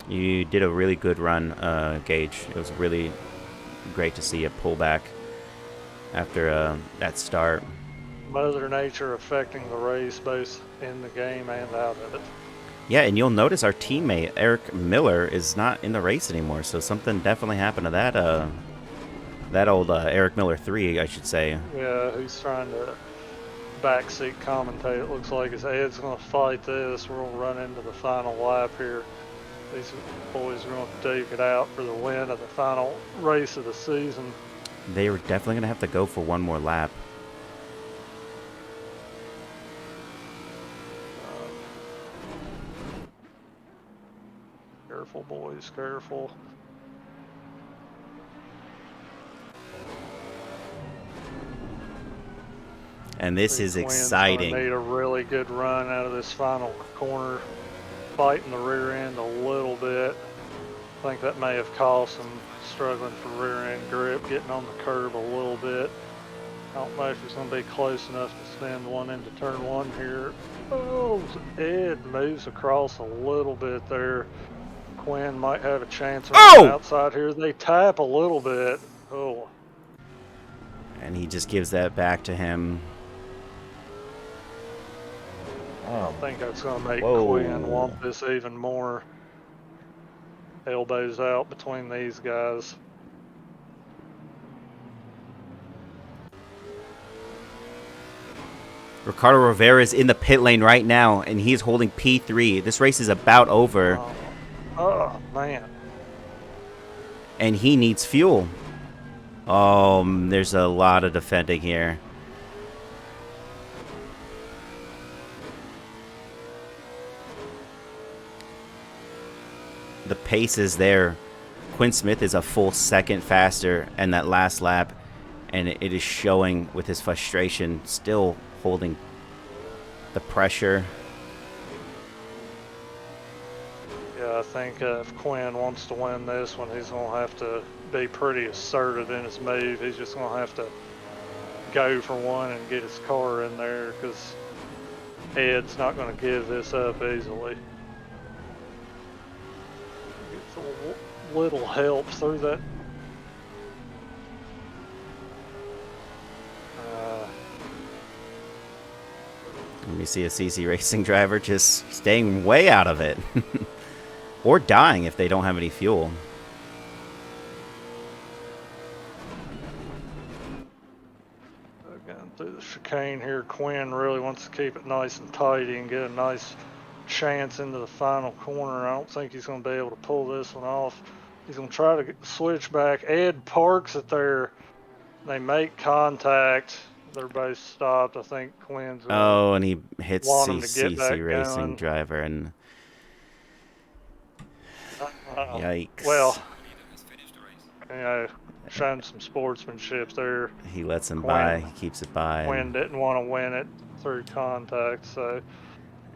You did a really good run, Gage. It was really great to see you pull back after that start. Mother Nature affecting the race both in the game and out of it. Yeah, and you'll notice our teammate, Eric Miller, is not in the race anymore, so something definitely happened to that old Eric Miller 3, I should say. Yeah, he's trying to backseat commentate. It looks like his Ed's going to fight this. We're going to run into the final lap here. These boys are going to duke it out for the win of the final race of the season. They were definitely going to have to go for one more lap. Careful, boys, careful. And this is exciting. Made a really good run out of this final corner, fighting the rear end a little bit. I think that may have cost him, struggling for rear end grip, getting on the curb a little bit. I don't know if he's going to be close enough to send one into turn 1 here. Oh, Ed moves across a little bit there. Quinn might have a chance on the outside here. They tap a little bit. Oh. And he just gives that back to him. I think that's going to make Quinn want this even more. Elbows out between these guys. Ricardo Rivera is in the pit lane right now, and he's holding P3. This race is about over. Oh, man. And he needs fuel. Oh, there's a lot of defending here. The pace is there. Quinn Smith is a full second faster in that last lap, and it is showing with his frustration, still holding the pressure. Yeah, I think if Quinn wants to win this one, he's going to have to be pretty assertive in his move. He's just going to have to go for one and get his car in there, because Ed's not going to give this up easily. Gets a little help through that. Let me see a CC Racing driver just staying way out of it. Or dying if they don't have any fuel. Going through the chicane here, Quinn really wants to keep it nice and tidy and get a nice chance into the final corner. I don't think he's going to be able to pull this one off. He's going to try to get the switch back. Ed parks it there. They make contact. They're both stopped. I think Quinn's and he hits CC Racing going. driver, and yikes. Well, you know, showing some sportsmanship there. He lets him by. He keeps it by. Quinn didn't want to win it through contact, so.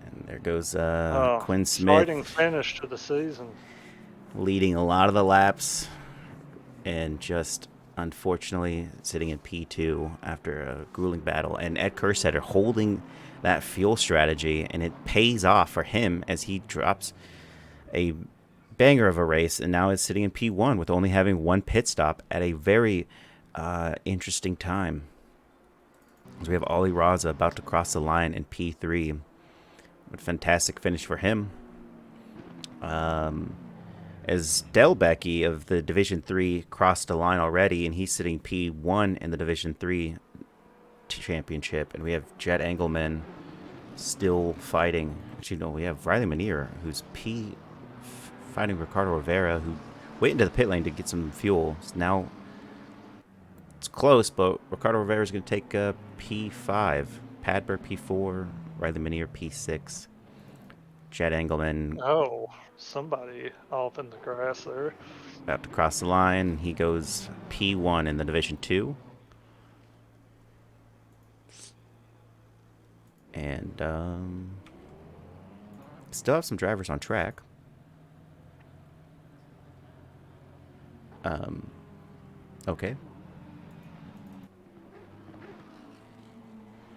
And there goes Quinn Smith. Exciting finish to the season. Leading a lot of the laps. and just unfortunately sitting in P2 after a grueling battle. And Ed Kerstetter holding that fuel strategy, and it pays off for him as he drops a banger of a race, and now is sitting in P1 with only having one pit stop at a very interesting time. As we have Ollie Raza about to cross the line in P3. What a fantastic finish for him. As Delbecky of the Division 3 crossed the line already, and he's sitting P1 in the Division 3 championship. And we have Jet Engelman still fighting. Actually, no, we have Riley Manier, who's fighting Ricardo Rivera, who went into the pit lane to get some fuel. So now it's close, but Ricardo Rivera is going to take P5. Padberg P4, Riley Manier P6. Jet Engelman Oh, somebody off in the grass there. about to cross the line. He goes P1 in the Division 2. And still have some drivers on track. Okay.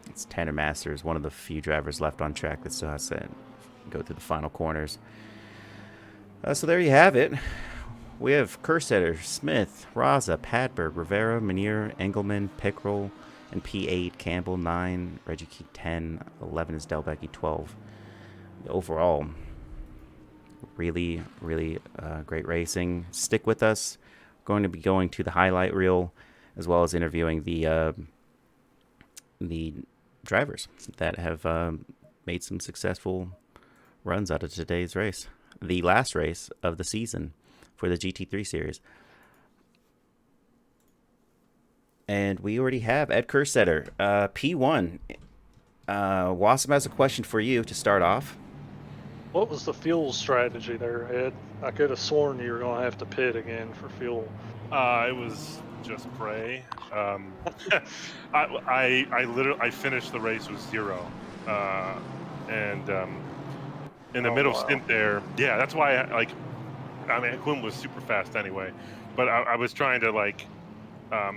It's Tanner Masters, one of the few drivers left on track that still has to go through the final corners. So there you have it. We have Kerstetter, Smith, Raza, Padberg, Rivera, Manier, Engelman, Pickrell, and P8, Campbell 9, Reggie Key 10, 11 is Delbecky 12. Overall, really, really great racing. Stick with us. We're going to be going to the highlight reel as well as interviewing the drivers that have made some successful runs out of today's race. The last race of the season for the GT3 series. And we already have Ed Kerstetter, P1. Wassum has a question for you to start off. What was the fuel strategy there, Ed? I could have sworn you were going to have to pit again for fuel. It was just pray. I finished the race with 0, and in the middle stint there, yeah, that's why Quinn was super fast anyway, but I was trying to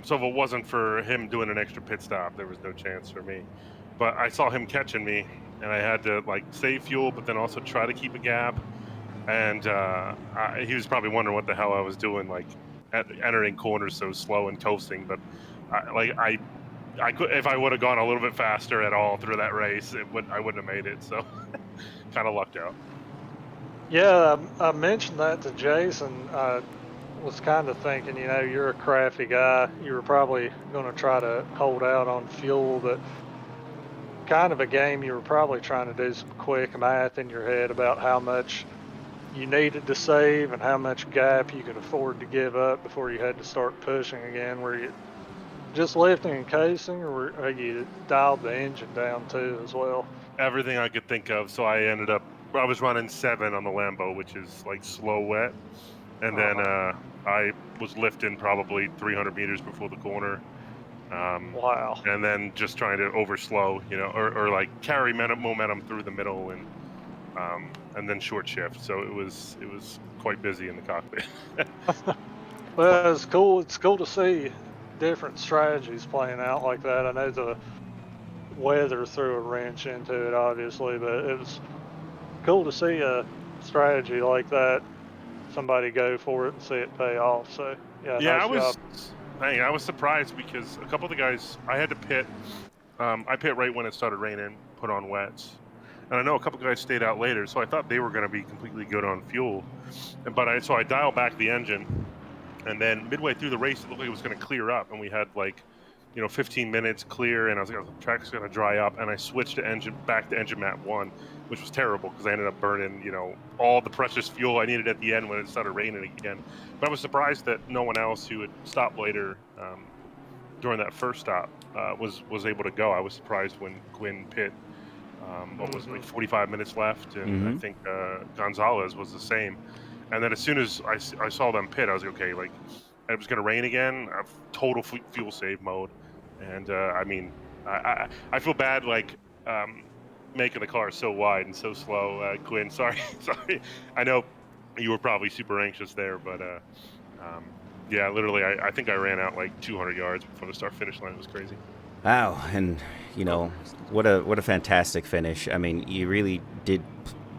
so if it wasn't for him doing an extra pit stop, there was no chance for me. But I saw him catching me, and I had to save fuel, but then also try to keep a gap. And he was probably wondering what the hell I was doing, entering corners so slow and coasting. But I could, if I would have gone a little bit faster at all through that race, I wouldn't have made it. So kind of lucked out. Yeah, I mentioned that to Jason. I was kind of thinking, you're a crafty guy. You were probably going to try to hold out on fuel, but kind of a game you were probably trying to do some quick math in your head about how much you needed to save and how much gap you could afford to give up before you had to start pushing again. Were you just lifting and casing, or were you dialed the engine down too as well? Everything I could think of. So I was running 7 on the Lambo, which is slow wet. And then I was lifting probably 300 meters before the corner. Wow. And then just trying to overslow, or carry momentum through the middle and then short shift. So it was quite busy in the cockpit. Well, it's cool. It's cool to see different strategies playing out like that. I know the weather threw a wrench into it, obviously, but it was cool to see a strategy like that. Somebody go for it and see it pay off. So yeah, nice job. I was surprised because a couple of the guys I had to pit. I pit right when it started raining, put on wets, and I know a couple of guys stayed out later, so I thought they were going to be completely good on fuel. But I dialed back the engine, and then midway through the race, it looked like it was going to clear up, and we had 15 minutes clear, and I was like, oh, the track's going to dry up, and I switched back to engine map 1, which was terrible because I ended up burning, all the precious fuel I needed at the end when it started raining again. But I was surprised that no one else who had stopped later during that first stop was able to go. I was surprised when Quinn pit. What was it, 45 minutes left, and I think Gonzalez was the same. And then as soon as I saw them pit, I was like, okay, it was going to rain again. Total fuel save mode, and I feel bad making the car so wide and so slow. Quinn, sorry. I know you were probably super anxious there, but Yeah, literally, I think I ran out like 200 yards before the start finish line. It was crazy. Wow, and you know what a fantastic finish. I mean, you really did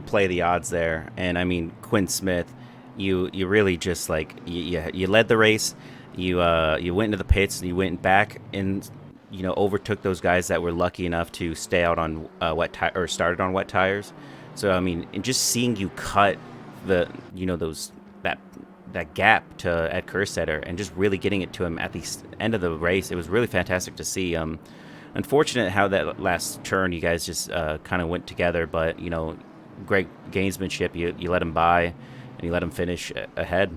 play the odds there, and I mean Quinn Smith, you really just like you led the race, you went into the pits and you went back and overtook those guys that were lucky enough to stay out on or started on wet tires. So I mean, and just seeing you cut the those that gap to Ed Kerstetter and just really getting it to him at the end of the race, it was really fantastic to see. Unfortunate how that last turn you guys just kind of went together, but great gamesmanship. You let him by, and you let him finish ahead.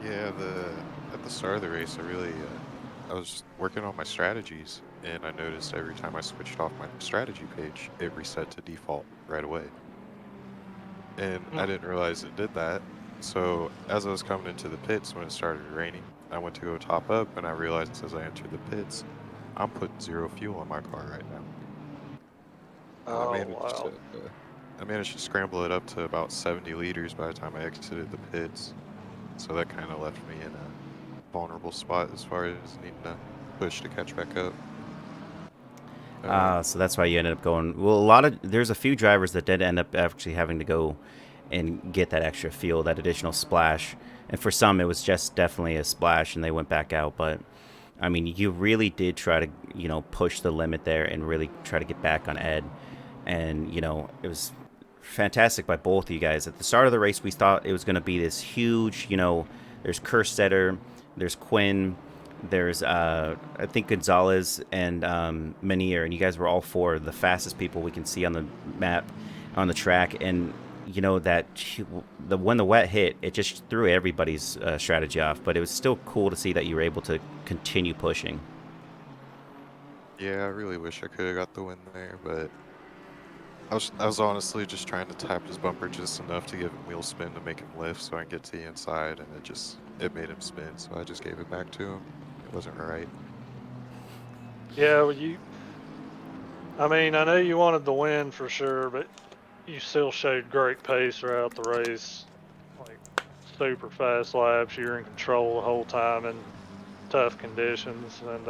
Yeah, at the start of the race, I was working on my strategies, and I noticed every time I switched off my strategy page, it reset to default right away. And I didn't realize it did that. So as I was coming into the pits when it started raining, I went to go top up, and I realized as I entered the pits, I'm putting 0 fuel in my car right now. And Oh, wow. I managed to scramble it up to about 70 liters by the time I exited the pits. So that kind of left me in a vulnerable spot as far as needing to push to catch back up. So that's why you ended up going. Well, there's a few drivers that did end up actually having to go and get that extra fuel, that additional splash. And for some, it was just definitely a splash, and they went back out. But I mean, you really did try to push the limit there and really try to get back on Ed. And it was fantastic by both of you guys. At the start of the race, we thought it was going to be this huge. There's Kerstetter, there's Quinn, there's I think Gonzalez and Menier, and you guys were all four of the fastest people we can see on the map, on the track. And that when the wet hit, it just threw everybody's strategy off. But it was still cool to see that you were able to continue pushing. Yeah, I really wish I could have got the win there, but I was honestly just trying to tap his bumper just enough to give him wheel spin to make him lift so I can get to the inside, and it made him spin, so I just gave it back to him. It wasn't right. Yeah, well, I mean, I know you wanted the win for sure, but you still showed great pace throughout the race. Like, super fast laps. You're in control the whole time in tough conditions. And,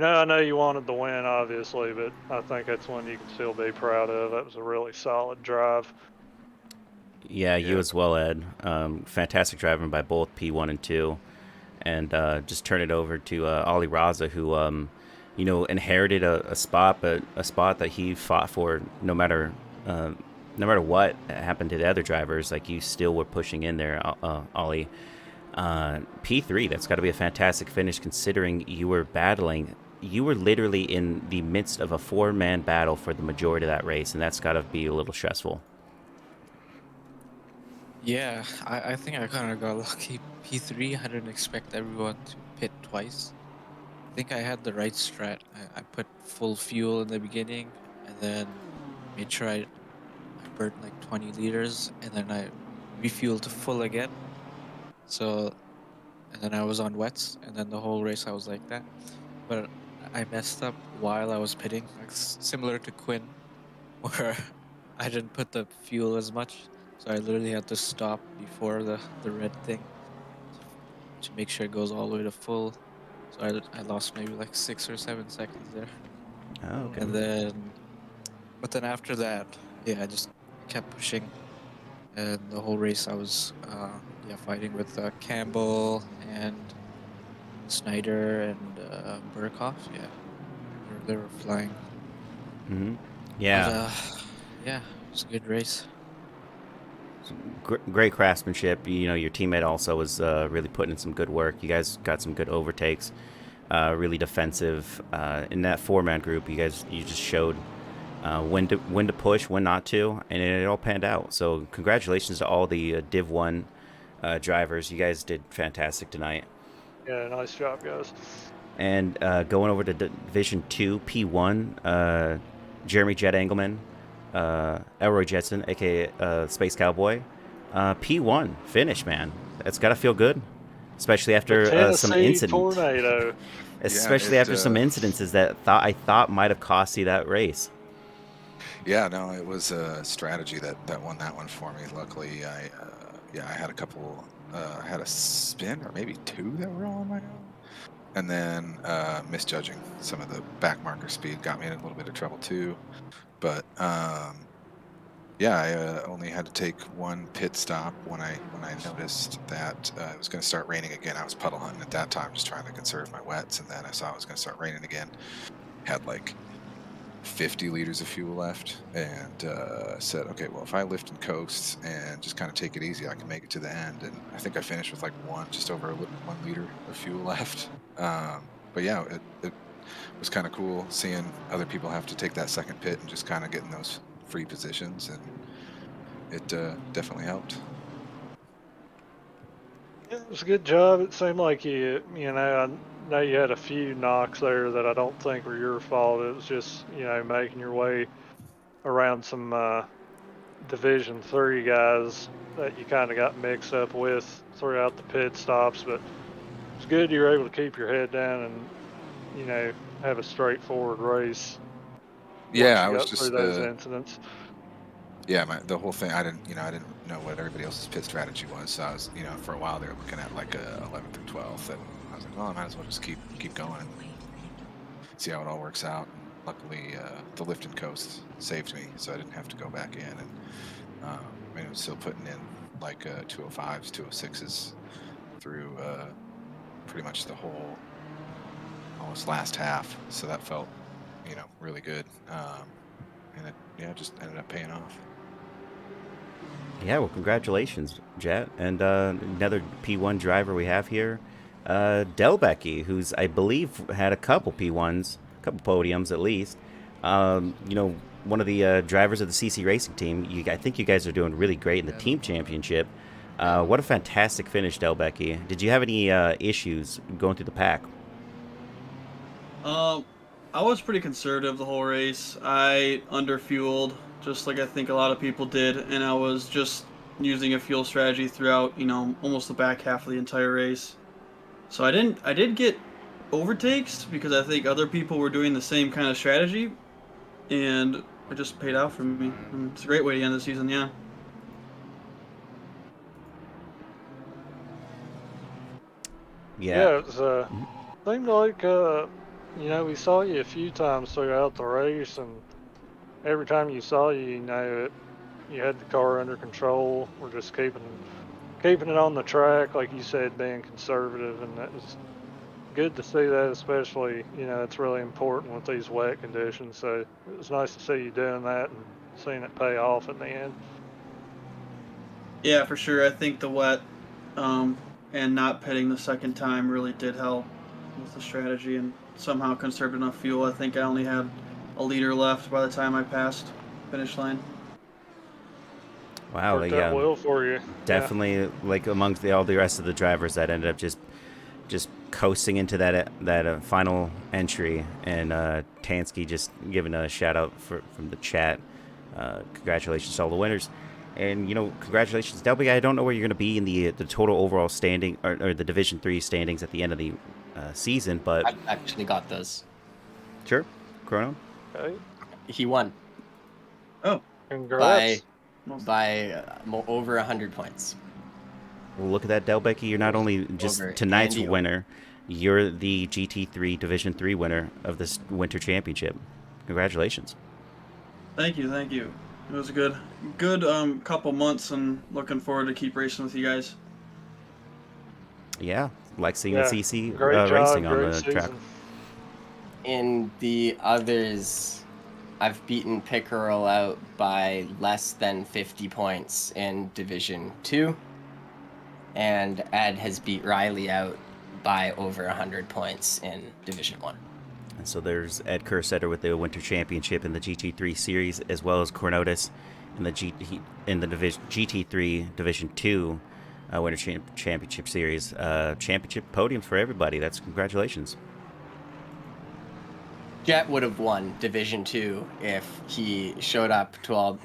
I know you wanted the win, obviously, but I think that's one you can still be proud of. That was a really solid drive. Yeah, you as well, Ed. Fantastic driving by both P1 and 2. And just turn it over to Ollie Raza, who inherited a spot, but a spot that he fought for no matter what happened to the other drivers. Like, you still were pushing in there, Ollie. P3, that's got to be a fantastic finish considering you were battling. You were literally in the midst of a 4-man battle for the majority of that race, and that's got to be a little stressful. Yeah, I think I kind of got lucky. P3, I didn't expect everyone to pit twice. I think I had the right strat. I put full fuel in the beginning, and then made sure I burnt like 20 liters, and then I refueled to full again. So, and then I was on wets, and then the whole race I was like that. But I messed up while I was pitting, like similar to Quinn, where I didn't put the fuel as much. So I literally had to stop before the red thing to make sure it goes all the way to full. So I lost maybe like 6 or 7 seconds there. Oh, okay. And but then after that, yeah, I just kept pushing. And the whole race I was fighting with Campbell and Snyder and Burkhoff. Yeah, they were flying. Mm-hmm. Yeah. But yeah, it was a good race. Great craftsmanship. Your teammate also was really putting in some good work. You guys got some good overtakes. Really defensive in that 4-man group. You just showed when to push, when not to, and it all panned out. So congratulations to all the Div 1 drivers. You guys did fantastic tonight. Yeah, nice job, guys. And going over to Division 2, P1, Jeremy Jet Engelman, Elroy Jetson, a.k.a. Space Cowboy. P1 finish, man. That's got to feel good, especially after some incident. Tornado. Especially after some incidences that I thought might have cost you that race. Yeah, no, it was a strategy that won that one for me. Luckily, I had a couple I had a spin or maybe 2 that were all on my own. And then misjudging some of the back marker speed got me in a little bit of trouble too. But yeah, I only had to take 1 pit stop when I noticed that it was going to start raining again. I was puddle hunting at that time, just trying to conserve my wets, and then I saw it was going to start raining again. Had like 50 liters of fuel left, and said, okay, well, if I lift and coast and just kind of take it easy, I can make it to the end. And I think I finished with like just over 1 liter of fuel left. But yeah, it was kind of cool seeing other people have to take that second pit and just kind of getting those free positions, and it definitely helped. Yeah, it was a good job. It seemed like you know, I know you had a few knocks there that I don't think were your fault. It was just, you know, making your way around some Division 3 guys that you kind of got mixed up with throughout the pit stops. But it's good you were able to keep your head down and, you know, have a straightforward race once Yeah, I you was got through just those incidents. yeah, the whole thing. I didn't know what everybody else's pit strategy was. So I was, for a while there looking at like a 11th or 12th, and I was like, well, I might as well just keep going and see how it all works out. And luckily, the lift and coast saved me, so I didn't have to go back in. And I was still putting in like 205s, 206s through pretty much the whole almost last half. So that felt, really good. And it just ended up paying off. Yeah, well, congratulations, Jet. And another P1 driver we have here, Delbecky, who's, I believe, had a couple P1s, a couple podiums at least. One of the drivers of the CC Racing team. I think you guys are doing really great in the team championship. What a fantastic finish, Delbecky. Did you have any issues going through the pack? I was pretty conservative the whole race. I underfueled, just like I think a lot of people did, and I was just using a fuel strategy throughout, almost the back half of the entire race. So I did get overtakes because I think other people were doing the same kind of strategy, and it just paid out for me. And it's a great way to end the season, yeah. Yeah, it was, seemed like, we saw you a few times throughout the race, and every time you saw you, you had the car under control. We're just keeping it on the track, like you said, being conservative, and that was good to see that, especially, it's really important with these wet conditions. So it was nice to see you doing that and seeing it pay off in the end. Yeah, for sure. I think the wet and not pitting the second time really did help with the strategy and somehow conserved enough fuel. I think I only had a liter left by the time I passed finish line. Wow, Worked out well for you. Definitely, like amongst all the rest of the drivers that ended up just coasting into that final entry, and Tansky just giving a shout out from the chat. Congratulations to all the winners, and congratulations, Delby. I don't know where you're going to be in the total overall standing or the Division 3 standings at the end of the season, but I've actually got those. Sure, Chrono. Okay. He won. Oh, congrats! By over 100 points. Well, look at that, Delbecky. You're not only just tonight's winner, you're the GT3 Division 3 winner of this Winter Championship. Congratulations. Thank you. It was a good couple months, and looking forward to keep racing with you guys. Yeah, like seeing the CC job, racing on the season. track. In the others, I've beaten Pickerel out by less than 50 points in Division 2. And Ed has beat Riley out by over 100 points in Division 1. And so there's Ed Kersetter with the Winter Championship in the GT3 series, as well as Cornotis in the GT3 Division 2 Winter Championship series. Championship podiums for everybody. That's congratulations. Jet would have won Division 2 if he showed up to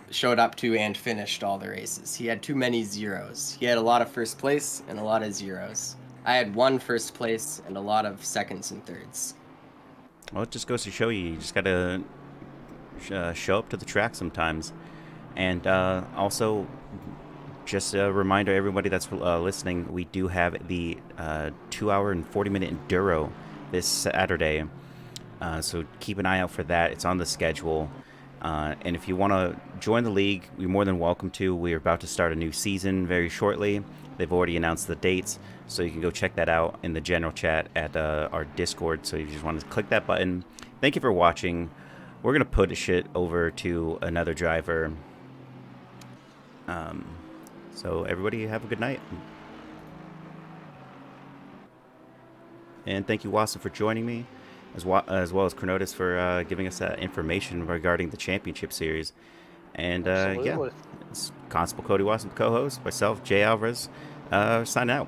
and finished all the races. He had too many zeros. He had a lot of first place and a lot of zeros. I had 1 first place and a lot of seconds and thirds. Well, it just goes to show you just got to show up to the track sometimes. And also, just a reminder, everybody that's listening, we do have the 2 hour and 40-minute Enduro this Saturday. So keep an eye out for that. It's on the schedule. And if you want to join the league, you're more than welcome to. We're about to start a new season very shortly. They've already announced the dates, so you can go check that out in the general chat at our Discord. So you just want to click that button. Thank you for watching. We're going to push it over to another driver. So everybody have a good night. And thank you, Wassum, for joining me, as well as Chronotis for giving us that information regarding the championship series. And yeah, Absolutely. it's Constable Cody Wassum, co-host, myself, Jay Alvarez, signing out.